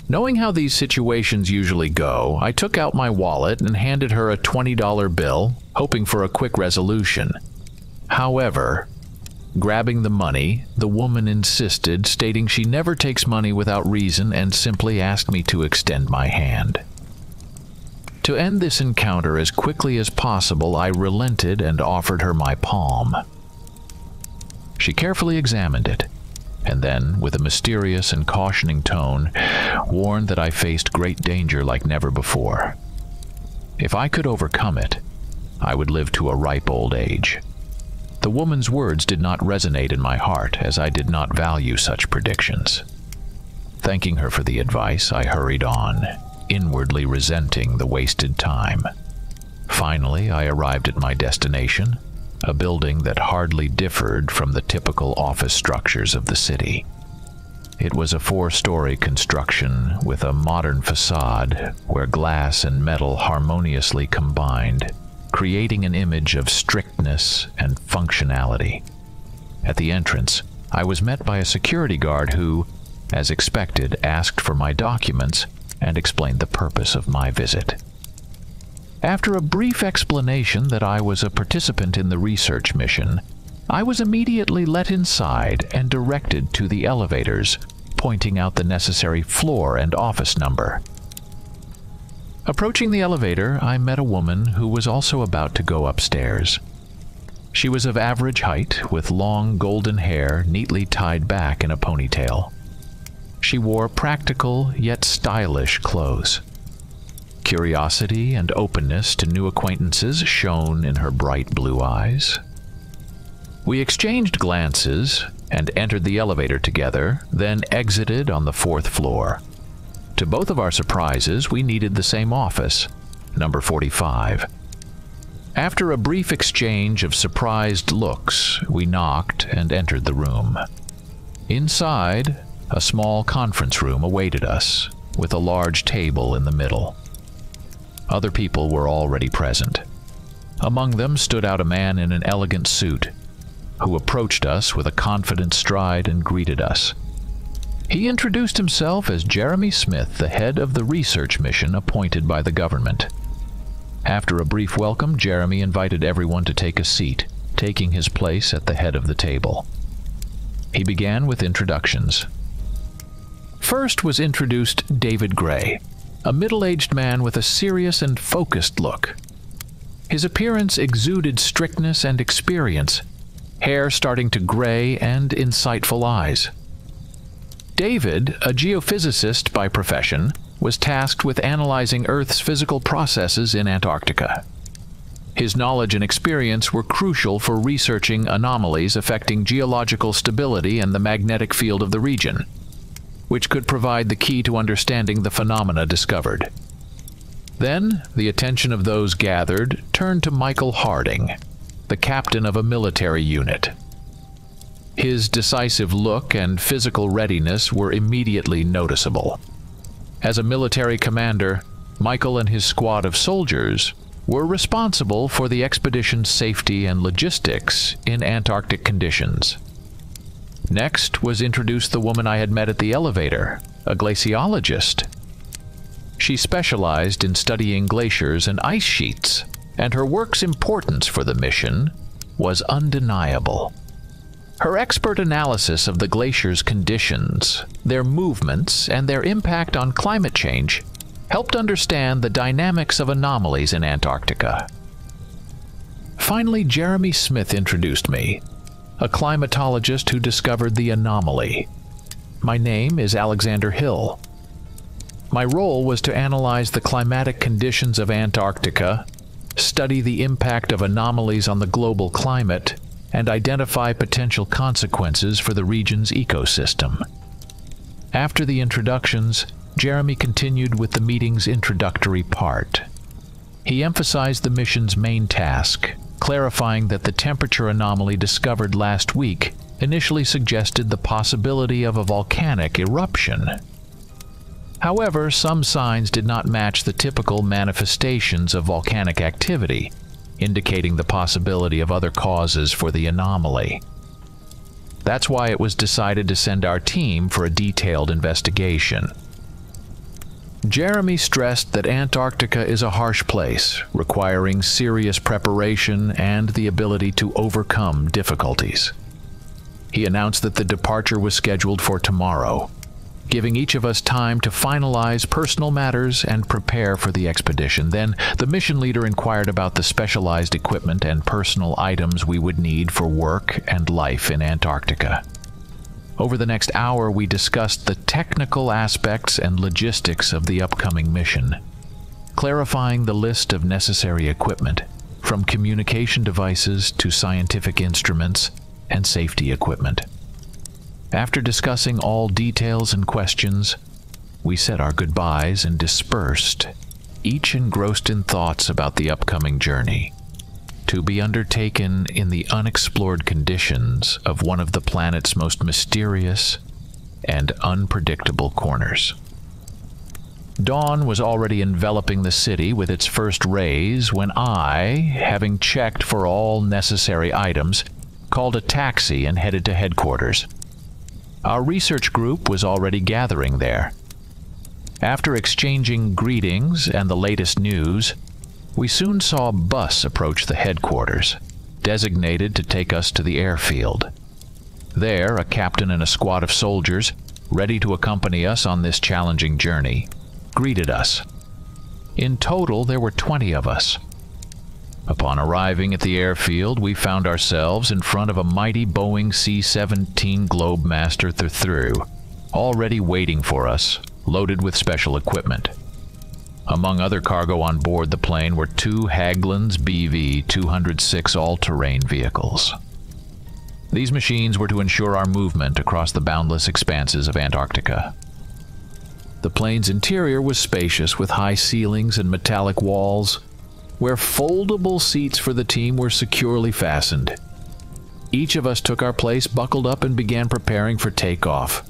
Knowing how these situations usually go, I took out my wallet and handed her a $20 bill, hoping for a quick resolution. However, grabbing the money, the woman insisted, stating she never takes money without reason, and simply asked me to extend my hand. To end this encounter as quickly as possible, I relented and offered her my palm. She carefully examined it, and then, with a mysterious and cautioning tone, warned that I faced great danger like never before. If I could overcome it, I would live to a ripe old age. The woman's words did not resonate in my heart, as I did not value such predictions. Thanking her for the advice, I hurried on, inwardly resenting the wasted time. Finally, I arrived at my destination, a building that hardly differed from the typical office structures of the city. It was a 4-story construction with a modern facade where glass and metal harmoniously combined, creating an image of strictness and functionality. At the entrance, I was met by a security guard who, as expected, asked for my documents and explained the purpose of my visit. After a brief explanation that I was a participant in the research mission, I was immediately let inside and directed to the elevators, pointing out the necessary floor and office number. Approaching the elevator, I met a woman who was also about to go upstairs. She was of average height, with long golden hair neatly tied back in a ponytail. She wore practical yet stylish clothes. Curiosity and openness to new acquaintances shone in her bright blue eyes. We exchanged glances and entered the elevator together, then exited on the 4th floor. To both of our surprises, we needed the same office, number 45. After a brief exchange of surprised looks, we knocked and entered the room. Inside, a small conference room awaited us, with a large table in the middle. Other people were already present. Among them stood out a man in an elegant suit, who approached us with a confident stride and greeted us. He introduced himself as Jeremy Smith, the head of the research mission appointed by the government. After a brief welcome, Jeremy invited everyone to take a seat, taking his place at the head of the table. He began with introductions. First was introduced David Gray, a middle-aged man with a serious and focused look. His appearance exuded strictness and experience, hair starting to gray and insightful eyes. David, a geophysicist by profession, was tasked with analyzing Earth's physical processes in Antarctica. His knowledge and experience were crucial for researching anomalies affecting geological stability and the magnetic field of the region, which could provide the key to understanding the phenomena discovered. Then, the attention of those gathered turned to Michael Harding, the captain of a military unit. His decisive look and physical readiness were immediately noticeable. As a military commander, Michael and his squad of soldiers were responsible for the expedition's safety and logistics in Antarctic conditions. Next was introduced the woman I had met at the elevator, a glaciologist. She specialized in studying glaciers and ice sheets, and her work's importance for the mission was undeniable. Her expert analysis of the glacier's conditions, their movements, and their impact on climate change helped understand the dynamics of anomalies in Antarctica. Finally, Jeremy Smith introduced me, a climatologist who discovered the anomaly. My name is Alexander Hill. My role was to analyze the climatic conditions of Antarctica, study the impact of anomalies on the global climate, and identify potential consequences for the region's ecosystem. After the introductions, Jeremy continued with the meeting's introductory part. He emphasized the mission's main task, clarifying that the temperature anomaly discovered last week initially suggested the possibility of a volcanic eruption. However, some signs did not match the typical manifestations of volcanic activity, indicating the possibility of other causes for the anomaly. That's why it was decided to send our team for a detailed investigation. Jeremy stressed that Antarctica is a harsh place, requiring serious preparation and the ability to overcome difficulties. He announced that the departure was scheduled for tomorrow, giving each of us time to finalize personal matters and prepare for the expedition. Then, the mission leader inquired about the specialized equipment and personal items we would need for work and life in Antarctica. Over the next hour, we discussed the technical aspects and logistics of the upcoming mission, clarifying the list of necessary equipment, from communication devices to scientific instruments and safety equipment. After discussing all details and questions, we said our goodbyes and dispersed, each engrossed in thoughts about the upcoming journey, to be undertaken in the unexplored conditions of one of the planet's most mysterious and unpredictable corners. Dawn was already enveloping the city with its first rays when I, having checked for all necessary items, called a taxi and headed to headquarters. Our research group was already gathering there. After exchanging greetings and the latest news, we soon saw a bus approach the headquarters, designated to take us to the airfield. There, a captain and a squad of soldiers, ready to accompany us on this challenging journey, greeted us. In total, there were 20 of us. Upon arriving at the airfield, we found ourselves in front of a mighty Boeing C-17 Globemaster III, already waiting for us, loaded with special equipment. Among other cargo on board the plane were 2 Hägglunds BV-206 all-terrain vehicles. These machines were to ensure our movement across the boundless expanses of Antarctica. The plane's interior was spacious, with high ceilings and metallic walls, where foldable seats for the team were securely fastened. Each of us took our place, buckled up, and began preparing for takeoff.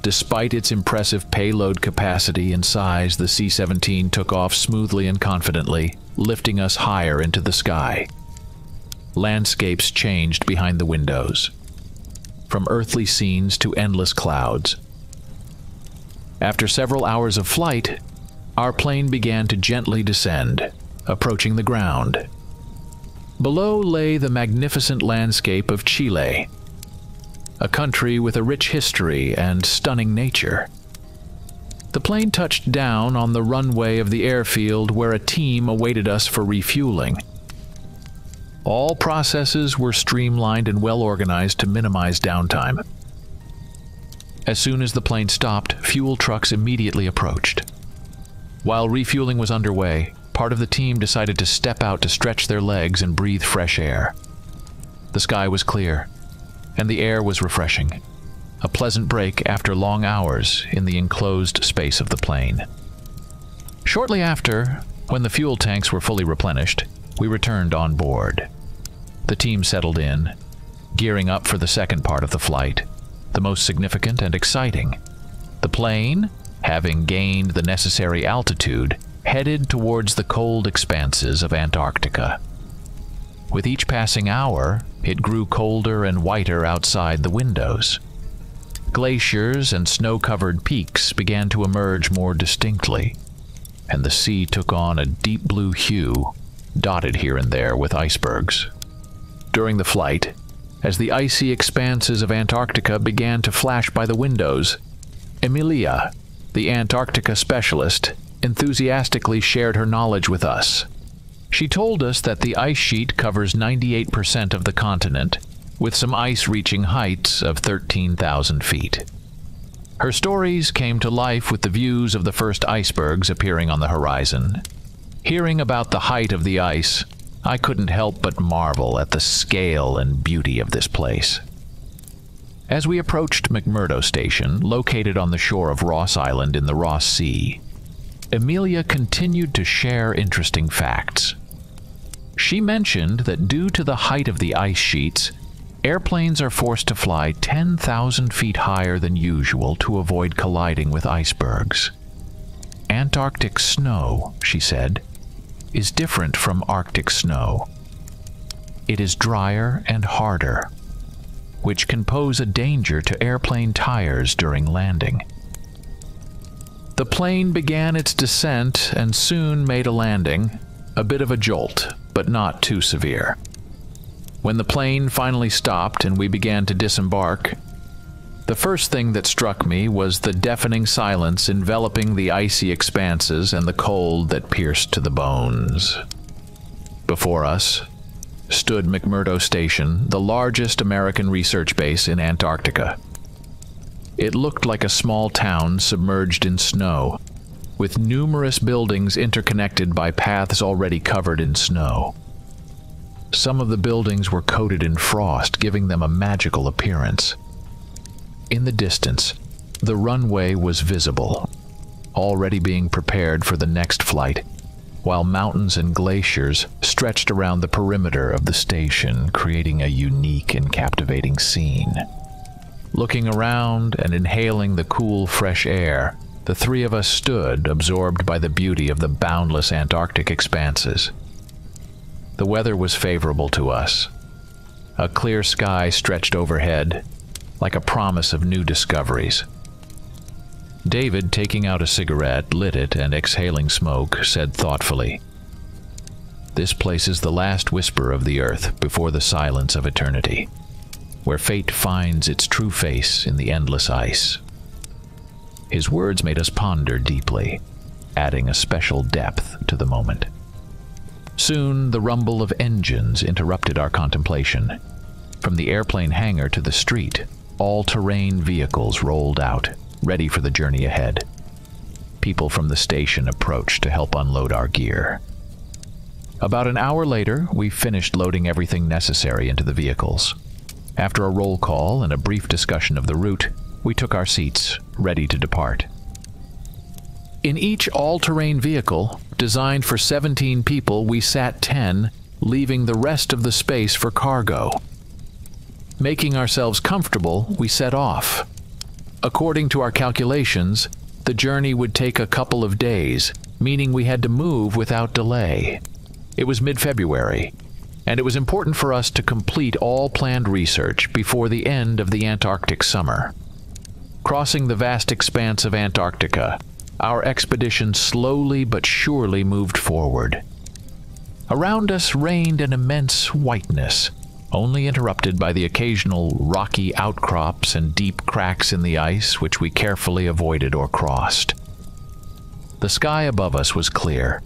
Despite its impressive payload capacity and size, the C-17 took off smoothly and confidently, lifting us higher into the sky. Landscapes changed behind the windows, from earthly scenes to endless clouds. After several hours of flight, our plane began to gently descend, approaching the ground. Below lay the magnificent landscape of Chile, a country with a rich history and stunning nature. The plane touched down on the runway of the airfield, where a team awaited us for refueling. All processes were streamlined and well organized to minimize downtime. As soon as the plane stopped, fuel trucks immediately approached. While refueling was underway, part of the team decided to step out to stretch their legs and breathe fresh air. The sky was clear, and the air was refreshing, a pleasant break after long hours in the enclosed space of the plane. Shortly after, when the fuel tanks were fully replenished, we returned on board. The team settled in, gearing up for the second part of the flight, the most significant and exciting. The plane, having gained the necessary altitude, headed towards the cold expanses of Antarctica. With each passing hour, it grew colder and whiter outside the windows. Glaciers and snow-covered peaks began to emerge more distinctly, and the sea took on a deep blue hue, dotted here and there with icebergs. During the flight, as the icy expanses of Antarctica began to flash by the windows. Emilia, the Antarctica specialist, enthusiastically shared her knowledge with us. She told us that the ice sheet covers 98% of the continent, with some ice reaching heights of 13,000 feet. Her stories came to life with the views of the first icebergs appearing on the horizon. Hearing about the height of the ice, I couldn't help but marvel at the scale and beauty of this place. As we approached McMurdo Station, located on the shore of Ross Island in the Ross Sea, Emilia continued to share interesting facts. She mentioned that due to the height of the ice sheets, airplanes are forced to fly 10,000 feet higher than usual to avoid colliding with icebergs. Antarctic snow, she said, is different from Arctic snow. It is drier and harder, which can pose a danger to airplane tires during landing. The plane began its descent and soon made a landing, a bit of a jolt, but not too severe. When the plane finally stopped and we began to disembark, the first thing that struck me was the deafening silence enveloping the icy expanses and the cold that pierced to the bones. Before us stood McMurdo Station, the largest American research base in Antarctica. It looked like a small town submerged in snow, with numerous buildings interconnected by paths already covered in snow. Some of the buildings were coated in frost, giving them a magical appearance. In the distance, the runway was visible, already being prepared for the next flight, while mountains and glaciers stretched around the perimeter of the station, creating a unique and captivating scene. Looking around and inhaling the cool, fresh air, the three of us stood, absorbed by the beauty of the boundless Antarctic expanses. The weather was favorable to us. A clear sky stretched overhead, like a promise of new discoveries. David, taking out a cigarette, lit it and exhaling smoke, said thoughtfully, "This place is the last whisper of the earth before the silence of eternity, where fate finds its true face in the endless ice." His words made us ponder deeply, adding a special depth to the moment. Soon, the rumble of engines interrupted our contemplation. From the airplane hangar to the street, all-terrain vehicles rolled out, ready for the journey ahead. People from the station approached to help unload our gear. About an hour later, we finished loading everything necessary into the vehicles. After a roll call and a brief discussion of the route, we took our seats, ready to depart. In each all-terrain vehicle, designed for 17 people, we sat 10, leaving the rest of the space for cargo. Making ourselves comfortable, we set off. According to our calculations, the journey would take a couple of days, meaning we had to move without delay. It was mid-February, and it was important for us to complete all planned research before the end of the Antarctic summer. Crossing the vast expanse of Antarctica, our expedition slowly but surely moved forward. Around us reigned an immense whiteness, only interrupted by the occasional rocky outcrops and deep cracks in the ice which we carefully avoided or crossed. The sky above us was clear,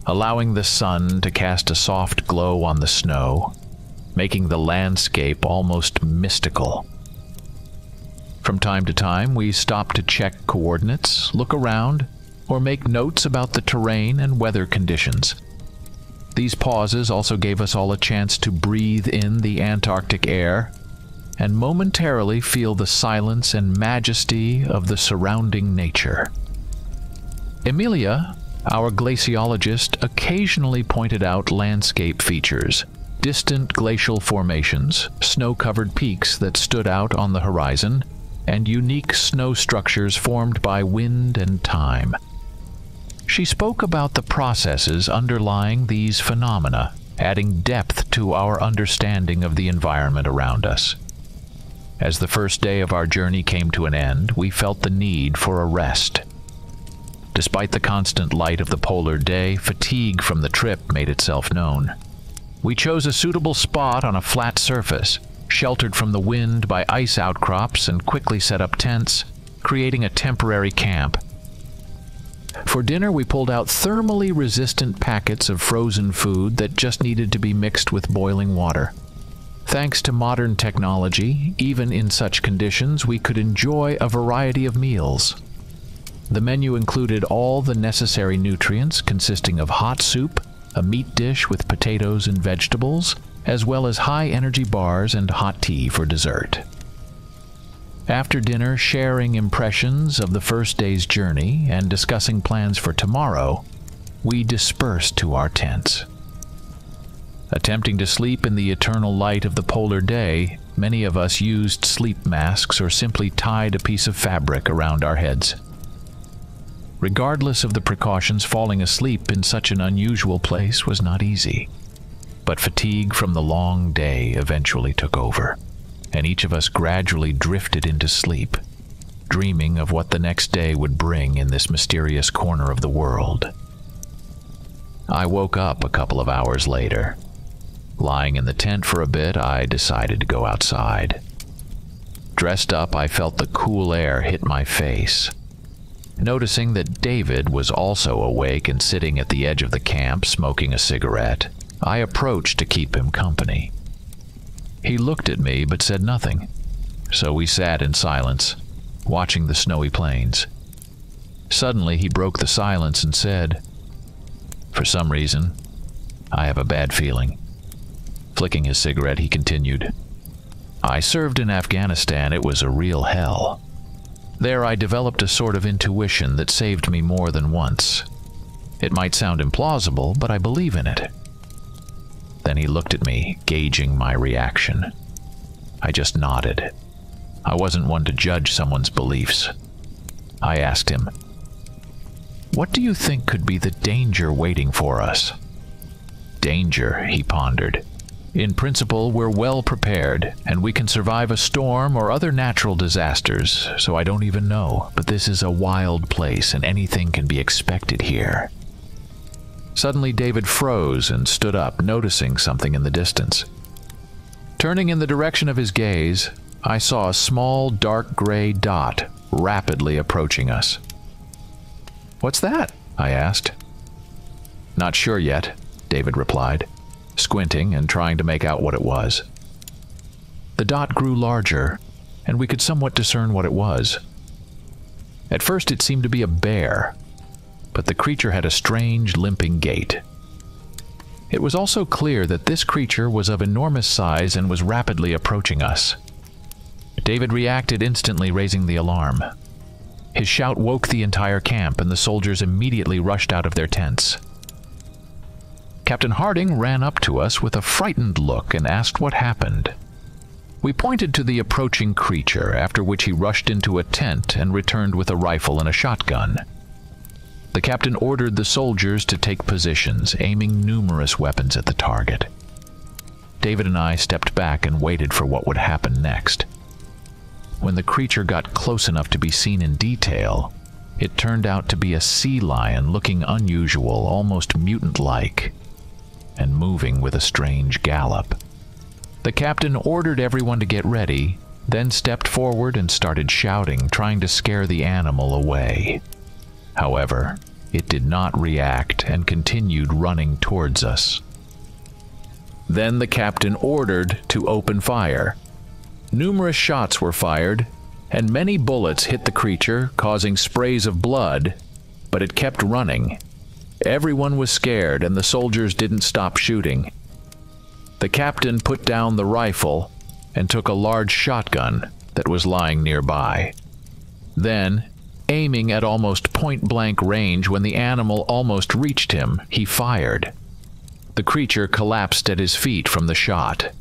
allowing the sun to cast a soft glow on the snow, making the landscape almost mystical. From time to time, we stopped to check coordinates, look around, or make notes about the terrain and weather conditions. These pauses also gave us all a chance to breathe in the Antarctic air and momentarily feel the silence and majesty of the surrounding nature. Emilia, our glaciologist, occasionally pointed out landscape features, distant glacial formations, snow-covered peaks that stood out on the horizon, and unique snow structures formed by wind and time. She spoke about the processes underlying these phenomena, adding depth to our understanding of the environment around us. As the first day of our journey came to an end, we felt the need for a rest. Despite the constant light of the polar day, fatigue from the trip made itself known. We chose a suitable spot on a flat surface, sheltered from the wind by ice outcrops, and quickly set up tents, creating a temporary camp. For dinner, we pulled out thermally resistant packets of frozen food that just needed to be mixed with boiling water. Thanks to modern technology, even in such conditions, we could enjoy a variety of meals. The menu included all the necessary nutrients, consisting of hot soup, a meat dish with potatoes and vegetables, as well as high-energy bars and hot tea for dessert. After dinner, sharing impressions of the first day's journey and discussing plans for tomorrow, we dispersed to our tents. Attempting to sleep in the eternal light of the polar day, many of us used sleep masks or simply tied a piece of fabric around our heads. Regardless of the precautions, falling asleep in such an unusual place was not easy. But fatigue from the long day eventually took over, and each of us gradually drifted into sleep, dreaming of what the next day would bring in this mysterious corner of the world. I woke up a couple of hours later. Lying in the tent for a bit, I decided to go outside. Dressed up, I felt the cool air hit my face. Noticing that David was also awake and sitting at the edge of the camp smoking a cigarette, I approached to keep him company. He looked at me but said nothing, so we sat in silence, watching the snowy plains. Suddenly he broke the silence and said, "For some reason, I have a bad feeling." Flicking his cigarette, he continued, "I served in Afghanistan. It was a real hell. There I developed a sort of intuition that saved me more than once. It might sound implausible, but I believe in it." Then he looked at me, gauging my reaction. I just nodded. I wasn't one to judge someone's beliefs. I asked him, "What do you think could be the danger waiting for us?" "Danger," he pondered. "In principle, we're well prepared, and we can survive a storm or other natural disasters, so I don't even know, but this is a wild place and anything can be expected here." Suddenly David froze and stood up, noticing something in the distance. Turning in the direction of his gaze, I saw a small dark gray dot rapidly approaching us. "What's that?" I asked. "Not sure yet," David replied, squinting and trying to make out what it was. The dot grew larger, and we could somewhat discern what it was. At first it seemed to be a bear, but the creature had a strange, limping gait. It was also clear that this creature was of enormous size and was rapidly approaching us. David reacted instantly, raising the alarm. His shout woke the entire camp, and the soldiers immediately rushed out of their tents. Captain Harding ran up to us with a frightened look and asked what happened. We pointed to the approaching creature, after which he rushed into a tent and returned with a rifle and a shotgun. The captain ordered the soldiers to take positions, aiming numerous weapons at the target. David and I stepped back and waited for what would happen next. When the creature got close enough to be seen in detail, it turned out to be a sea lion looking unusual, almost mutant-like, and moving with a strange gallop. The captain ordered everyone to get ready, then stepped forward and started shouting, trying to scare the animal away. However, it did not react and continued running towards us. Then the captain ordered to open fire. Numerous shots were fired, and many bullets hit the creature, causing sprays of blood, but it kept running. Everyone was scared, and the soldiers didn't stop shooting. The captain put down the rifle and took a large shotgun that was lying nearby. Then, aiming at almost point-blank range when the animal almost reached him, he fired. The creature collapsed at his feet from the shot.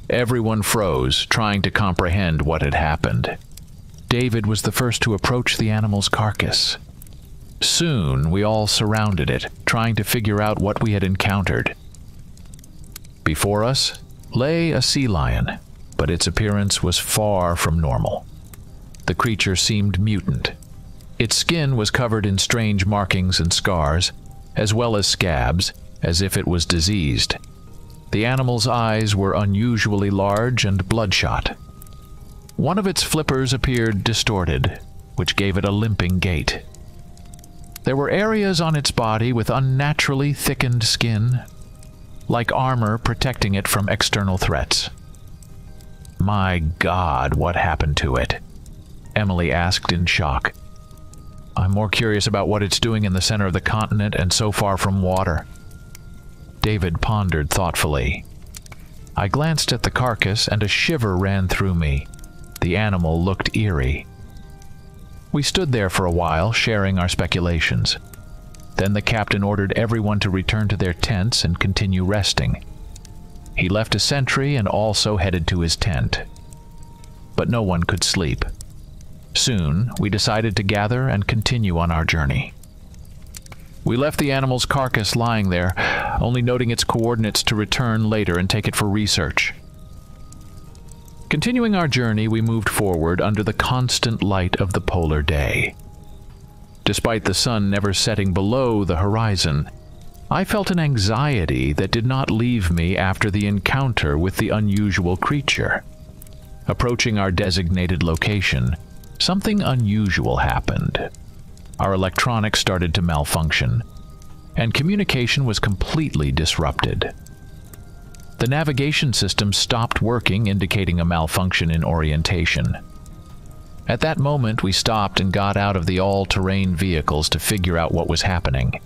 Everyone froze, trying to comprehend what had happened. David was the first to approach the animal's carcass. Soon, we all surrounded it, trying to figure out what we had encountered. Before us lay a sea lion, but its appearance was far from normal. The creature seemed mutant. Its skin was covered in strange markings and scars, as well as scabs, as if it was diseased. The animal's eyes were unusually large and bloodshot. One of its flippers appeared distorted, which gave it a limping gait. There were areas on its body with unnaturally thickened skin, like armor protecting it from external threats. "My God, what happened to it?" Emily asked in shock. "I'm more curious about what it's doing in the center of the continent and so far from water." David pondered thoughtfully. I glanced at the carcass and a shiver ran through me. The animal looked eerie. We stood there for a while, sharing our speculations. Then the captain ordered everyone to return to their tents and continue resting. He left a sentry and also headed to his tent. But no one could sleep. Soon, we decided to gather and continue on our journey. We left the animal's carcass lying there, only noting its coordinates to return later and take it for research. Continuing our journey, we moved forward under the constant light of the polar day. Despite the sun never setting below the horizon, I felt an anxiety that did not leave me after the encounter with the unusual creature. Approaching our designated location, something unusual happened. Our electronics started to malfunction, and communication was completely disrupted. The navigation system stopped working, indicating a malfunction in orientation. At that moment, we stopped and got out of the all-terrain vehicles to figure out what was happening.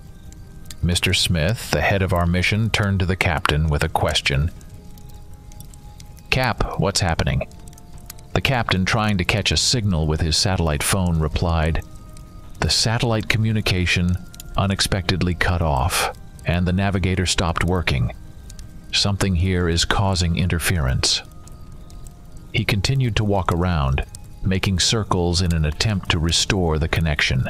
Mr. Smith, the head of our mission, turned to the captain with a question. "Cap, what's happening?" The captain, trying to catch a signal with his satellite phone, replied, "The satellite communication unexpectedly cut off, and the navigator stopped working. Something here is causing interference." He continued to walk around, making circles in an attempt to restore the connection.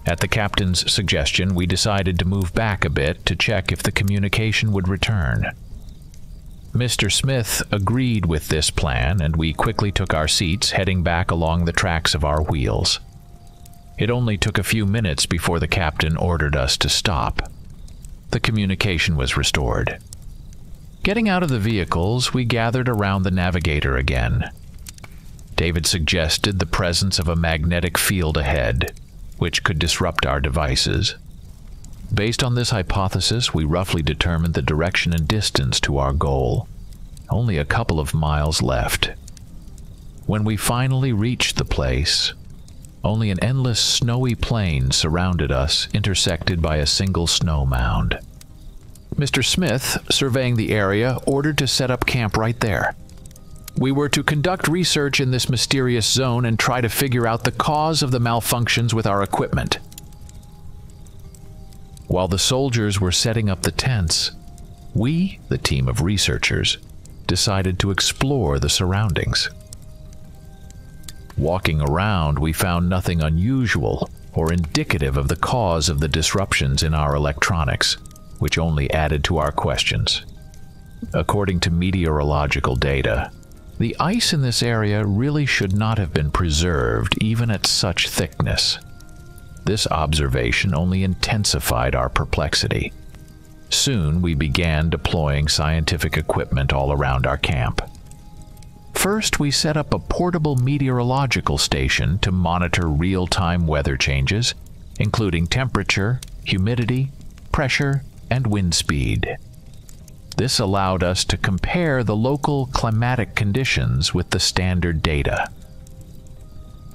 At the captain's suggestion, we decided to move back a bit to check if the communication would return. Mr. Smith agreed with this plan, and we quickly took our seats, heading back along the tracks of our wheels. It only took a few minutes before the captain ordered us to stop. The communication was restored. Getting out of the vehicles, we gathered around the navigator again. David suggested the presence of a magnetic field ahead, which could disrupt our devices. Based on this hypothesis, we roughly determined the direction and distance to our goal. Only a couple of miles left. When we finally reached the place, only an endless snowy plain surrounded us, intersected by a single snow mound. Mr. Smith, surveying the area, ordered to set up camp right there. We were to conduct research in this mysterious zone and try to figure out the cause of the malfunctions with our equipment. While the soldiers were setting up the tents, we, the team of researchers, decided to explore the surroundings. Walking around, we found nothing unusual or indicative of the cause of the disruptions in our electronics, which only added to our questions. According to meteorological data, the ice in this area really should not have been preserved even at such thickness. This observation only intensified our perplexity. Soon we began deploying scientific equipment all around our camp. First, we set up a portable meteorological station to monitor real-time weather changes, including temperature, humidity, pressure, and wind speed. This allowed us to compare the local climatic conditions with the standard data.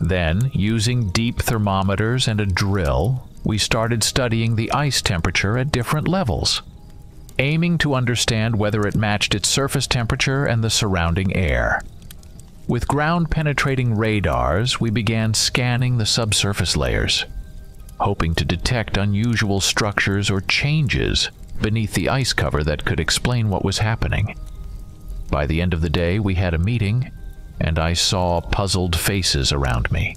Then, using deep thermometers and a drill, we started studying the ice temperature at different levels, aiming to understand whether it matched its surface temperature and the surrounding air. With ground-penetrating radars, we began scanning the subsurface layers, hoping to detect unusual structures or changes beneath the ice cover that could explain what was happening. By the end of the day, we had a meeting, and I saw puzzled faces around me.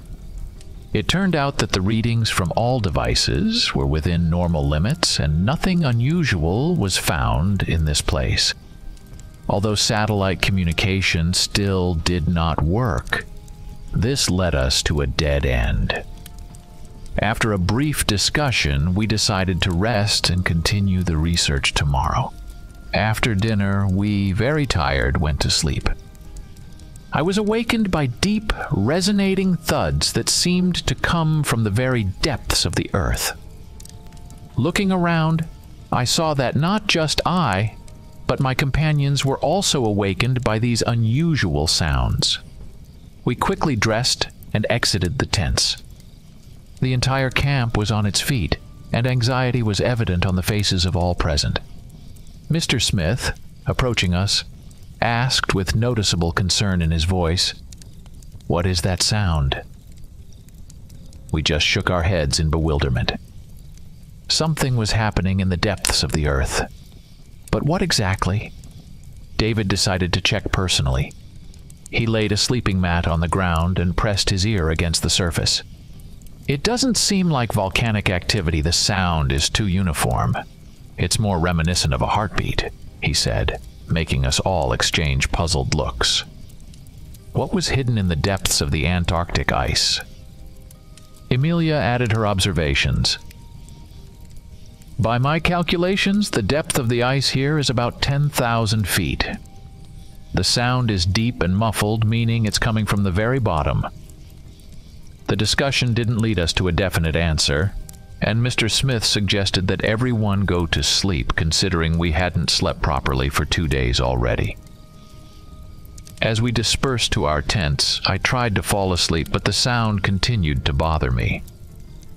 It turned out that the readings from all devices were within normal limits, and nothing unusual was found in this place. Although satellite communication still did not work, this led us to a dead end. After a brief discussion, we decided to rest and continue the research tomorrow. After dinner, we, very tired, went to sleep. I was awakened by deep, resonating thuds that seemed to come from the very depths of the earth. Looking around, I saw that not just I, but my companions were also awakened by these unusual sounds. We quickly dressed and exited the tents. The entire camp was on its feet, and anxiety was evident on the faces of all present. Mr. Smith, approaching us, asked with noticeable concern in his voice, "What is that sound?" We just shook our heads in bewilderment. Something was happening in the depths of the earth. But what exactly? David decided to check personally. He laid a sleeping mat on the ground and pressed his ear against the surface. "It doesn't seem like volcanic activity. The sound is too uniform. It's more reminiscent of a heartbeat," he said, making us all exchange puzzled looks. What was hidden in the depths of the Antarctic ice? Emilia added her observations. "By my calculations, the depth of the ice here is about 10,000 feet. The sound is deep and muffled, meaning it's coming from the very bottom." The discussion didn't lead us to a definite answer, and Mr. Smith suggested that everyone go to sleep, considering we hadn't slept properly for 2 days already. As we dispersed to our tents, I tried to fall asleep, but the sound continued to bother me.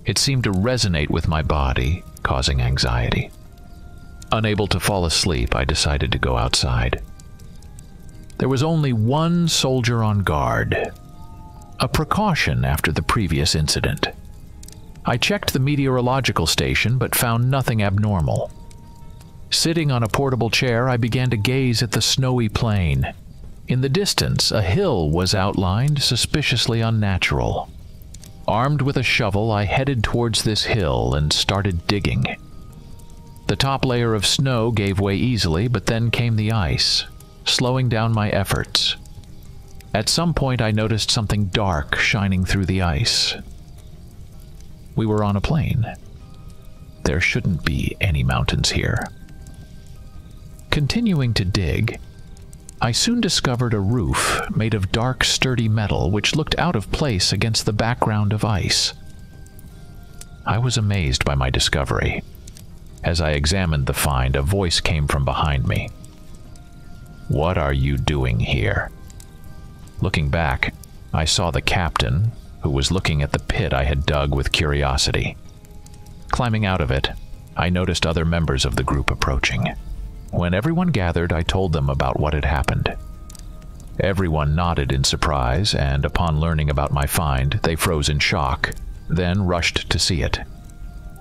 It seemed to resonate with my body, causing anxiety. Unable to fall asleep, I decided to go outside. There was only one soldier on guard, a precaution after the previous incident. I checked the meteorological station but found nothing abnormal. Sitting on a portable chair, I began to gaze at the snowy plain. In the distance, a hill was outlined, suspiciously unnatural. Armed with a shovel, I headed towards this hill and started digging. The top layer of snow gave way easily, but then came the ice, slowing down my efforts. At some point, I noticed something dark shining through the ice. We were on a plain. There shouldn't be any mountains here. Continuing to dig, I soon discovered a roof made of dark, sturdy metal which looked out of place against the background of ice. I was amazed by my discovery. As I examined the find, a voice came from behind me. "What are you doing here?" Looking back, I saw the captain, who was looking at the pit I had dug with curiosity. Climbing out of it, I noticed other members of the group approaching. When everyone gathered, I told them about what had happened. Everyone nodded in surprise, and upon learning about my find, they froze in shock, then rushed to see it.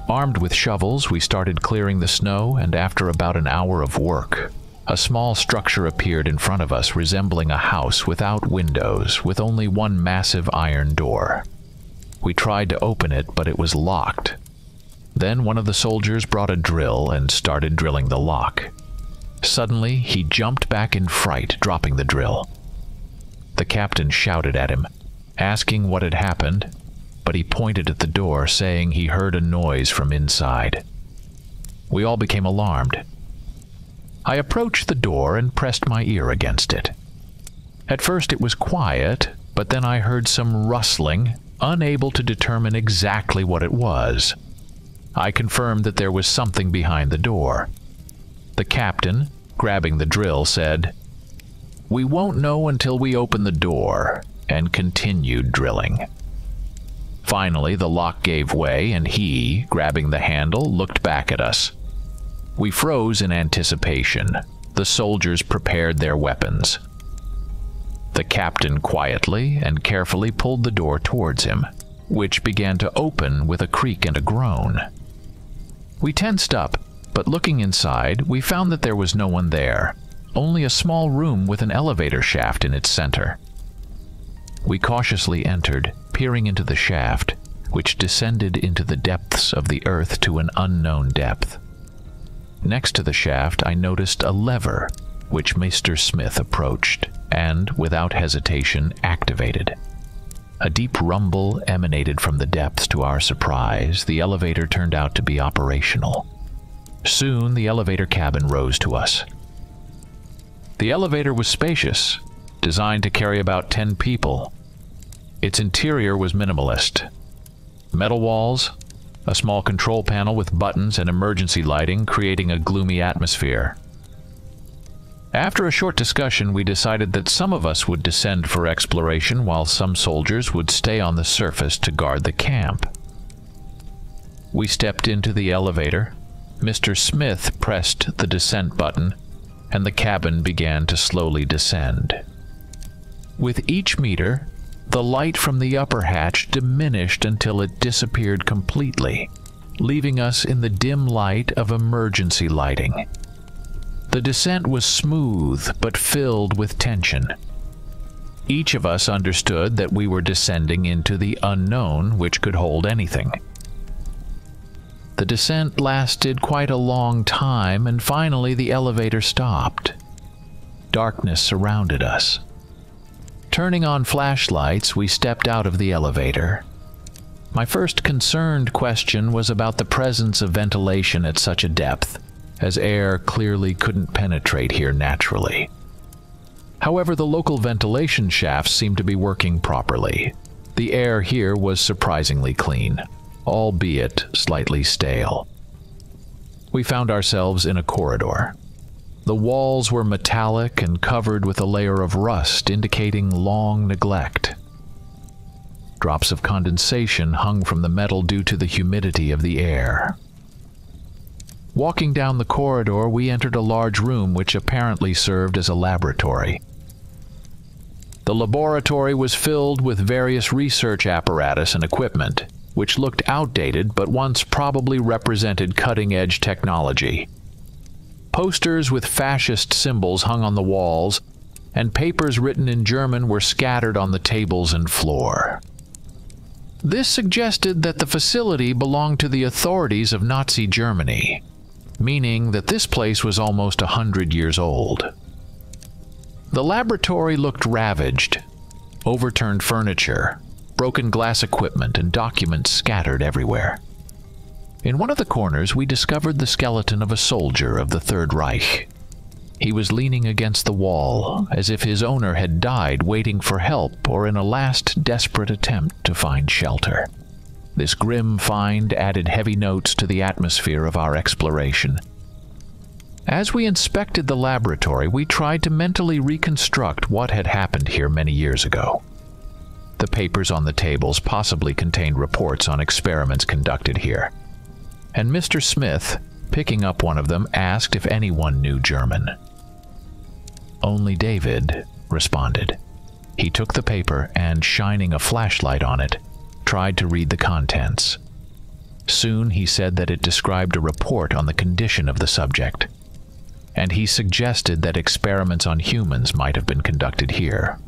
Armed with shovels, we started clearing the snow, and after about an hour of work, a small structure appeared in front of us, resembling a house without windows, with only one massive iron door. We tried to open it, but it was locked. Then one of the soldiers brought a drill and started drilling the lock. Suddenly, he jumped back in fright, dropping the drill. The captain shouted at him, asking what had happened, but he pointed at the door, saying he heard a noise from inside. We all became alarmed. I approached the door and pressed my ear against it. At first it was quiet, but then I heard some rustling, unable to determine exactly what it was. I confirmed that there was something behind the door. The captain, grabbing the drill, said, "We won't know until we open the door," and continued drilling. Finally, the lock gave way, and he, grabbing the handle, looked back at us. We froze in anticipation. The soldiers prepared their weapons. The captain quietly and carefully pulled the door towards him, which began to open with a creak and a groan. We tensed up, but looking inside, we found that there was no one there, only a small room with an elevator shaft in its center. We cautiously entered, peering into the shaft, which descended into the depths of the earth to an unknown depth. Next to the shaft, I noticed a lever, which Mr. Smith approached, and, without hesitation, activated. A deep rumble emanated from the depths. To our surprise, the elevator turned out to be operational. Soon, the elevator cabin rose to us. The elevator was spacious, designed to carry about 10 people. Its interior was minimalist. Metal walls, a small control panel with buttons and emergency lighting, creating a gloomy atmosphere. After a short discussion, we decided that some of us would descend for exploration while some soldiers would stay on the surface to guard the camp. We stepped into the elevator. Mr. Smith pressed the descent button, and the cabin began to slowly descend. With each meter, the light from the upper hatch diminished until it disappeared completely, leaving us in the dim light of emergency lighting. The descent was smooth but filled with tension. Each of us understood that we were descending into the unknown, which could hold anything. The descent lasted quite a long time, and finally the elevator stopped. Darkness surrounded us. Turning on flashlights, we stepped out of the elevator. My first concerned question was about the presence of ventilation at such a depth, as air clearly couldn't penetrate here naturally. However, the local ventilation shafts seemed to be working properly. The air here was surprisingly clean, albeit slightly stale. We found ourselves in a corridor. The walls were metallic and covered with a layer of rust, indicating long neglect. Drops of condensation hung from the metal due to the humidity of the air. Walking down the corridor, we entered a large room which apparently served as a laboratory. The laboratory was filled with various research apparatus and equipment, which looked outdated but once probably represented cutting-edge technology. Posters with fascist symbols hung on the walls, and papers written in German were scattered on the tables and floor. This suggested that the facility belonged to the authorities of Nazi Germany, meaning that this place was almost 100 years old. The laboratory looked ravaged. Overturned furniture, broken glass equipment, and documents scattered everywhere. In one of the corners, we discovered the skeleton of a soldier of the Third Reich. He was leaning against the wall, as if his owner had died waiting for help or in a last desperate attempt to find shelter. This grim find added heavy notes to the atmosphere of our exploration. As we inspected the laboratory, we tried to mentally reconstruct what had happened here many years ago. The papers on the tables possibly contained reports on experiments conducted here. And Mr. Smith, picking up one of them, asked if anyone knew German. Only David responded. He took the paper and, shining a flashlight on it, tried to read the contents. Soon he said that it described a report on the condition of the subject, and he suggested that experiments on humans might have been conducted here.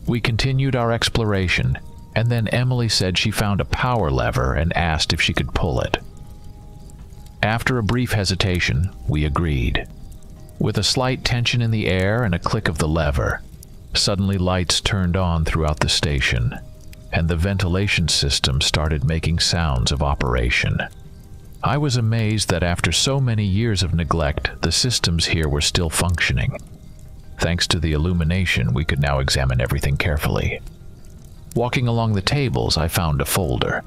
We continued our exploration, and then Emily said she found a power lever and asked if she could pull it. After a brief hesitation, we agreed. With a slight tension in the air and a click of the lever, suddenly lights turned on throughout the station, and the ventilation system started making sounds of operation. I was amazed that after so many years of neglect, the systems here were still functioning. Thanks to the illumination, we could now examine everything carefully. Walking along the tables, I found a folder.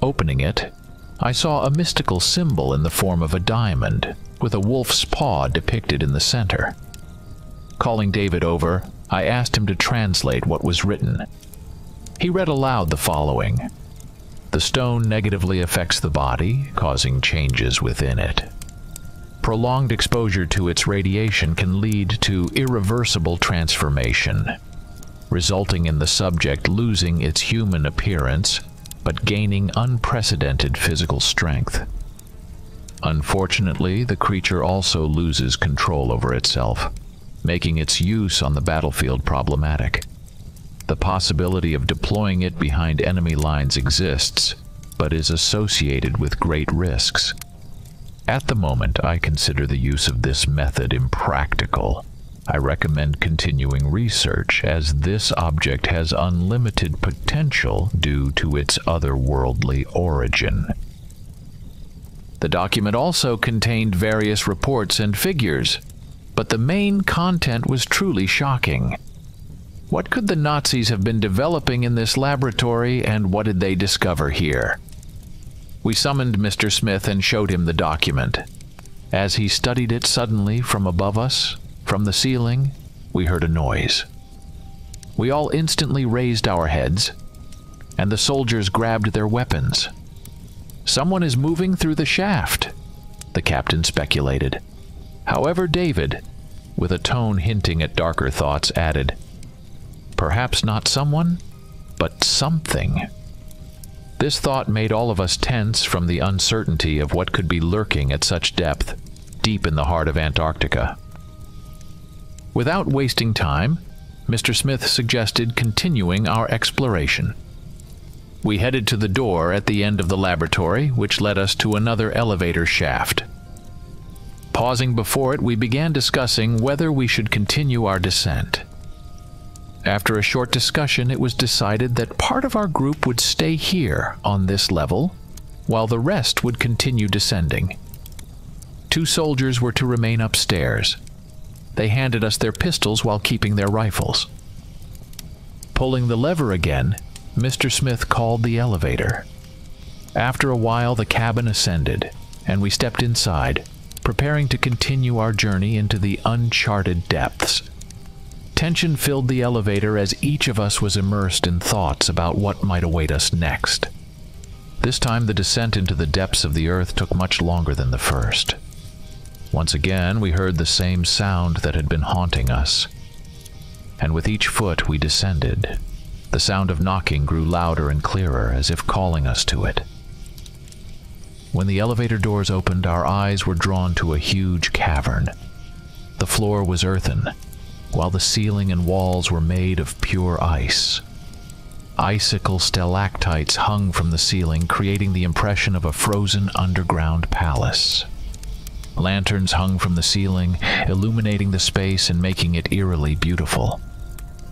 Opening it, I saw a mystical symbol in the form of a diamond, with a wolf's paw depicted in the center. Calling David over, I asked him to translate what was written. He read aloud the following: "The stone negatively affects the body, causing changes within it. Prolonged exposure to its radiation can lead to irreversible transformation, resulting in the subject losing its human appearance, but gaining unprecedented physical strength. Unfortunately, the creature also loses control over itself, making its use on the battlefield problematic. The possibility of deploying it behind enemy lines exists, but is associated with great risks. At the moment, I consider the use of this method impractical. I recommend continuing research, as this object has unlimited potential due to its otherworldly origin." The document also contained various reports and figures, but the main content was truly shocking. What could the Nazis have been developing in this laboratory, and what did they discover here? We summoned Mr. Smith and showed him the document. As he studied it, suddenly, from above us, from the ceiling, we heard a noise. We all instantly raised our heads, and the soldiers grabbed their weapons. "Someone is moving through the shaft," the captain speculated. However, David, with a tone hinting at darker thoughts, added, "Perhaps not someone, but something." This thought made all of us tense from the uncertainty of what could be lurking at such depth, deep in the heart of Antarctica. Without wasting time, Mr. Smith suggested continuing our exploration. We headed to the door at the end of the laboratory, which led us to another elevator shaft. Pausing before it, we began discussing whether we should continue our descent. After a short discussion, it was decided that part of our group would stay here on this level, while the rest would continue descending. 2 soldiers were to remain upstairs. They handed us their pistols while keeping their rifles. Pulling the lever again, Mr. Smith called the elevator. After a while, the cabin ascended, and we stepped inside, preparing to continue our journey into the uncharted depths. Tension filled the elevator as each of us was immersed in thoughts about what might await us next. This time the descent into the depths of the earth took much longer than the first. Once again we heard the same sound that had been haunting us. And with each foot we descended, the sound of knocking grew louder and clearer, as if calling us to it. When the elevator doors opened, our eyes were drawn to a huge cavern. The floor was earthen, while the ceiling and walls were made of pure ice. Icicle stalactites hung from the ceiling, creating the impression of a frozen underground palace. Lanterns hung from the ceiling, illuminating the space and making it eerily beautiful.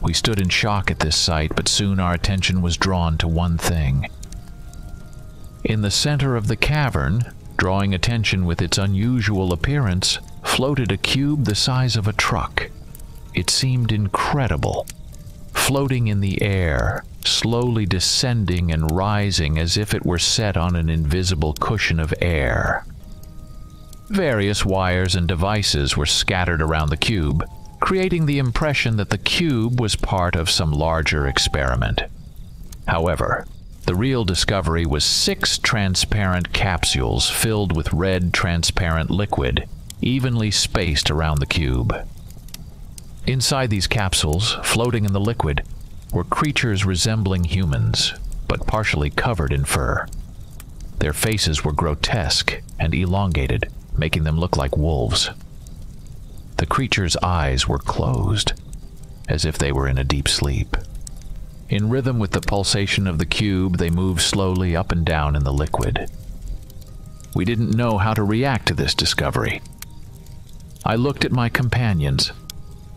We stood in shock at this sight, but soon our attention was drawn to one thing. In the center of the cavern, drawing attention with its unusual appearance, floated a cube the size of a truck. It seemed incredible, floating in the air, slowly descending and rising as if it were set on an invisible cushion of air. Various wires and devices were scattered around the cube, creating the impression that the cube was part of some larger experiment. However, the real discovery was 6 transparent capsules filled with red transparent liquid, evenly spaced around the cube. Inside these capsules, floating in the liquid, were creatures resembling humans, but partially covered in fur. Their faces were grotesque and elongated, making them look like wolves. The creatures' eyes were closed, as if they were in a deep sleep. In rhythm with the pulsation of the cube, they moved slowly up and down in the liquid. We didn't know how to react to this discovery. I looked at my companions.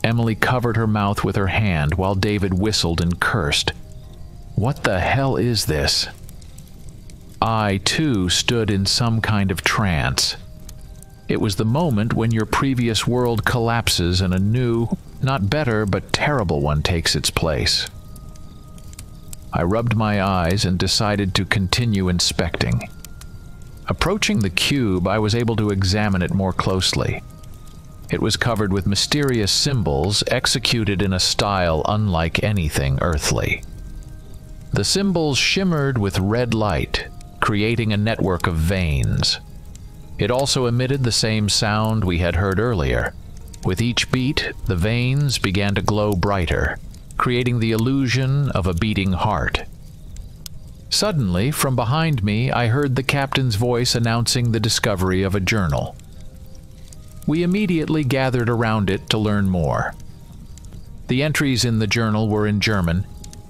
Emily covered her mouth with her hand while David whistled and cursed. What the hell is this? I, too, stood in some kind of trance. It was the moment when your previous world collapses and a new, not better, but terrible one takes its place. I rubbed my eyes and decided to continue inspecting. Approaching the cube, I was able to examine it more closely. It was covered with mysterious symbols executed in a style unlike anything earthly. The symbols shimmered with red light, creating a network of veins. It also emitted the same sound we had heard earlier. With each beat, the veins began to glow brighter, creating the illusion of a beating heart. Suddenly, from behind me, I heard the captain's voice announcing the discovery of a journal. We immediately gathered around it to learn more. The entries in the journal were in German,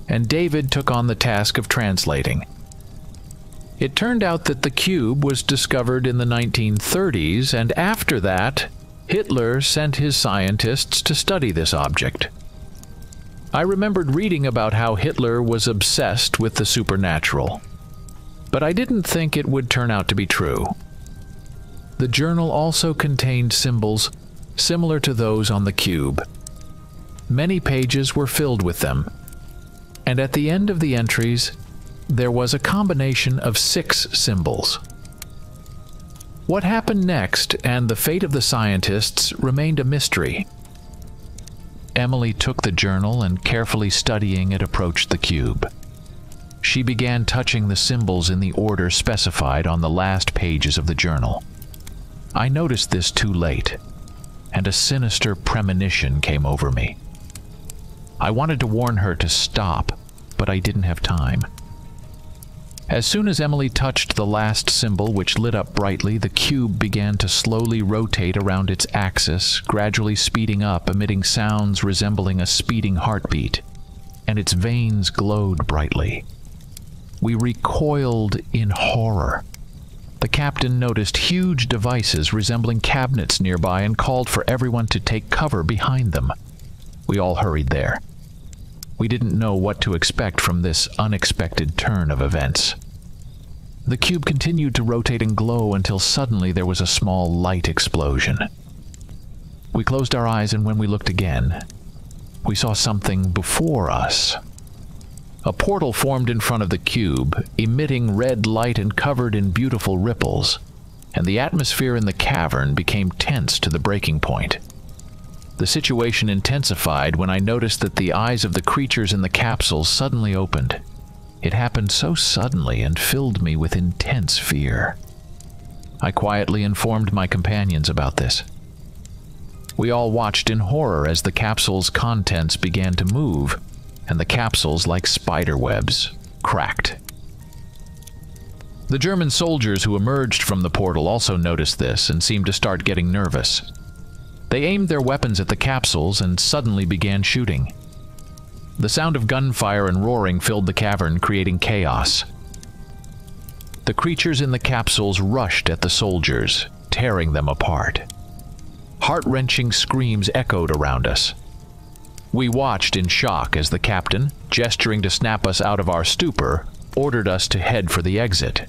and David took on the task of translating. It turned out that the cube was discovered in the 1930s, and after that, Hitler sent his scientists to study this object. I remembered reading about how Hitler was obsessed with the supernatural, but I didn't think it would turn out to be true. The journal also contained symbols similar to those on the cube. Many pages were filled with them, and at the end of the entries, there was a combination of 6 symbols. What happened next and the fate of the scientists remained a mystery. Emily took the journal and, carefully studying it, approached the cube. She began touching the symbols in the order specified on the last pages of the journal. I noticed this too late, and a sinister premonition came over me. I wanted to warn her to stop, but I didn't have time. As soon as Emily touched the last symbol, which lit up brightly, the cube began to slowly rotate around its axis, gradually speeding up, emitting sounds resembling a speeding heartbeat, and its veins glowed brightly. We recoiled in horror. The captain noticed huge devices resembling cabinets nearby and called for everyone to take cover behind them. We all hurried there. We didn't know what to expect from this unexpected turn of events. The cube continued to rotate and glow until suddenly there was a small light explosion. We closed our eyes, and when we looked again, we saw something before us. A portal formed in front of the cube, emitting red light and covered in beautiful ripples, and the atmosphere in the cavern became tense to the breaking point. The situation intensified when I noticed that the eyes of the creatures in the capsule suddenly opened. It happened so suddenly and filled me with intense fear. I quietly informed my companions about this. We all watched in horror as the capsule's contents began to move, and the capsules, like spider webs, cracked. The German soldiers who emerged from the portal also noticed this and seemed to start getting nervous. They aimed their weapons at the capsules and suddenly began shooting. The sound of gunfire and roaring filled the cavern, creating chaos. The creatures in the capsules rushed at the soldiers, tearing them apart. Heart-wrenching screams echoed around us. We watched in shock as the captain, gesturing to snap us out of our stupor, ordered us to head for the exit.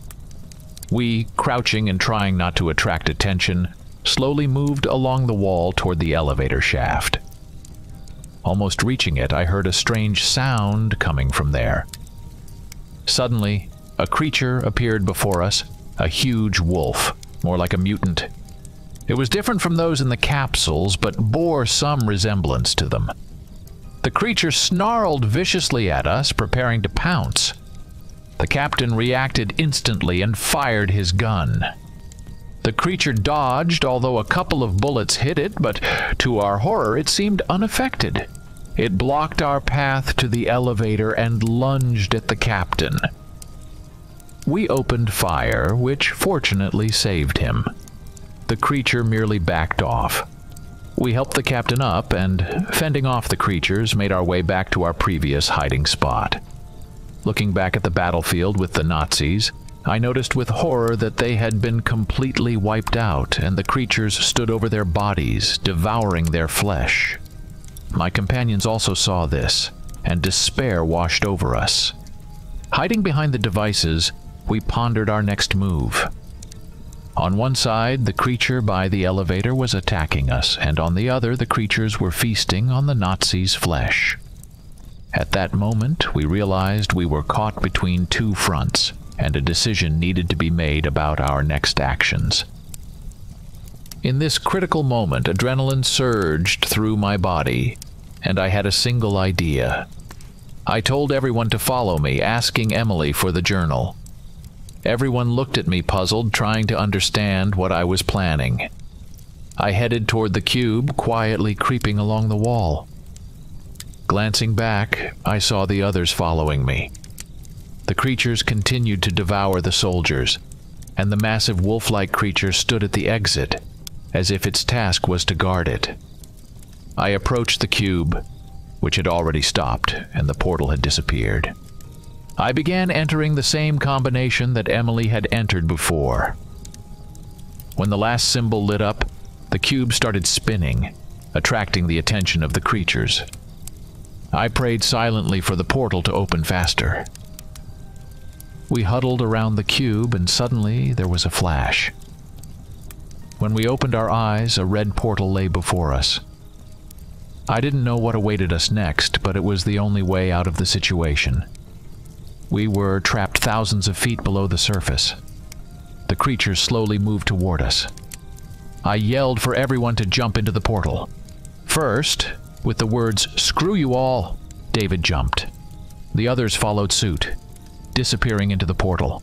We, crouching and trying not to attract attention, slowly moved along the wall toward the elevator shaft. Almost reaching it, I heard a strange sound coming from there. Suddenly, a creature appeared before us, a huge wolf, more like a mutant. It was different from those in the capsules, but bore some resemblance to them. The creature snarled viciously at us, preparing to pounce. The captain reacted instantly and fired his gun. The creature dodged, although a couple of bullets hit it, but to our horror it seemed unaffected. It blocked our path to the elevator and lunged at the captain. We opened fire, which fortunately saved him. The creature merely backed off. We helped the captain up and, fending off the creatures, made our way back to our previous hiding spot. Looking back at the battlefield with the Nazis, I noticed with horror that they had been completely wiped out, and the creatures stood over their bodies, devouring their flesh. My companions also saw this, and despair washed over us. Hiding behind the devices, we pondered our next move. On one side, the creature by the elevator was attacking us, and on the other, the creatures were feasting on the Nazis' flesh. At that moment, we realized we were caught between two fronts, and a decision needed to be made about our next actions. In this critical moment, adrenaline surged through my body, and I had a single idea. I told everyone to follow me, asking Emily for the journal. Everyone looked at me puzzled, trying to understand what I was planning. I headed toward the cube, quietly creeping along the wall. Glancing back, I saw the others following me. The creatures continued to devour the soldiers, and the massive wolf-like creature stood at the exit, as if its task was to guard it. I approached the cube, which had already stopped, and the portal had disappeared. I began entering the same combination that Emily had entered before. When the last symbol lit up, the cube started spinning, attracting the attention of the creatures. I prayed silently for the portal to open faster. We huddled around the cube, and suddenly there was a flash. When we opened our eyes, a red portal lay before us. I didn't know what awaited us next, but it was the only way out of the situation. We were trapped thousands of feet below the surface. The creatures slowly moved toward us. I yelled for everyone to jump into the portal. First, with the words, "Screw you all," David jumped. The others followed suit, disappearing into the portal.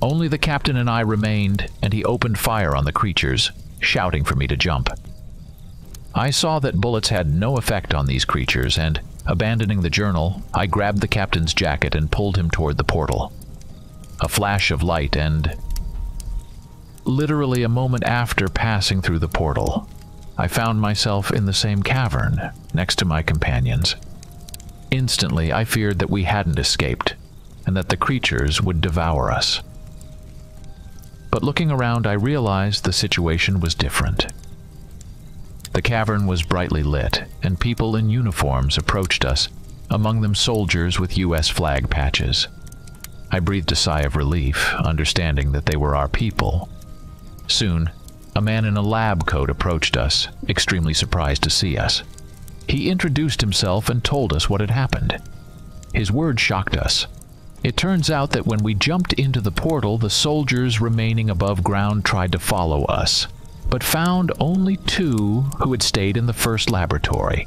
Only the captain and I remained, and he opened fire on the creatures, shouting for me to jump. I saw that bullets had no effect on these creatures, and, abandoning the journal, I grabbed the captain's jacket and pulled him toward the portal. A flash of light, and literally a moment after passing through the portal, I found myself in the same cavern, next to my companions. Instantly, I feared that we hadn't escaped, and that the creatures would devour us. But looking around, I realized the situation was different. The cavern was brightly lit, and people in uniforms approached us, among them soldiers with US flag patches. I breathed a sigh of relief, understanding that they were our people. Soon, a man in a lab coat approached us, extremely surprised to see us. He introduced himself and told us what had happened. His words shocked us. It turns out that when we jumped into the portal, the soldiers remaining above ground tried to follow us, but found only 2 who had stayed in the first laboratory.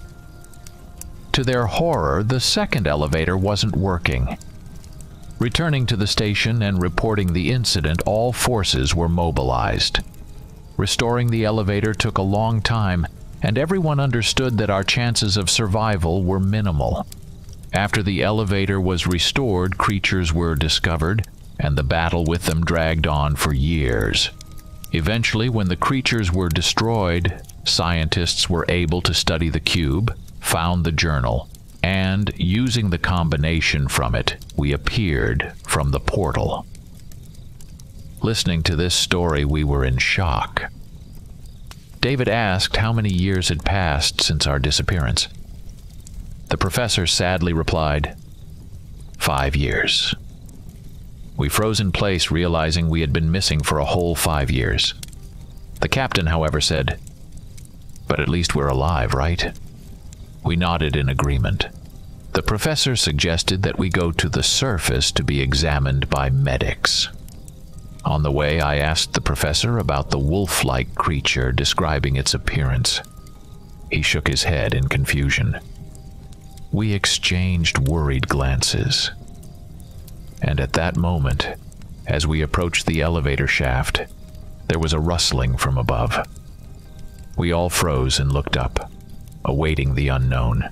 To their horror, the second elevator wasn't working. Returning to the station and reporting the incident, all forces were mobilized. Restoring the elevator took a long time, and everyone understood that our chances of survival were minimal. After the elevator was restored, creatures were discovered, and the battle with them dragged on for years. Eventually, when the creatures were destroyed, scientists were able to study the cube, found the journal, and, using the combination from it, we appeared from the portal. Listening to this story, we were in shock. David asked how many years had passed since our disappearance. The professor sadly replied, 5 years. We froze in place, realizing we had been missing for a whole 5 years. The captain, however, said, "But at least we're alive, right?" We nodded in agreement. The professor suggested that we go to the surface to be examined by medics. On the way, I asked the professor about the wolf-like creature, describing its appearance. He shook his head in confusion. We exchanged worried glances. And at that moment, as we approached the elevator shaft, there was a rustling from above. We all froze and looked up, awaiting the unknown.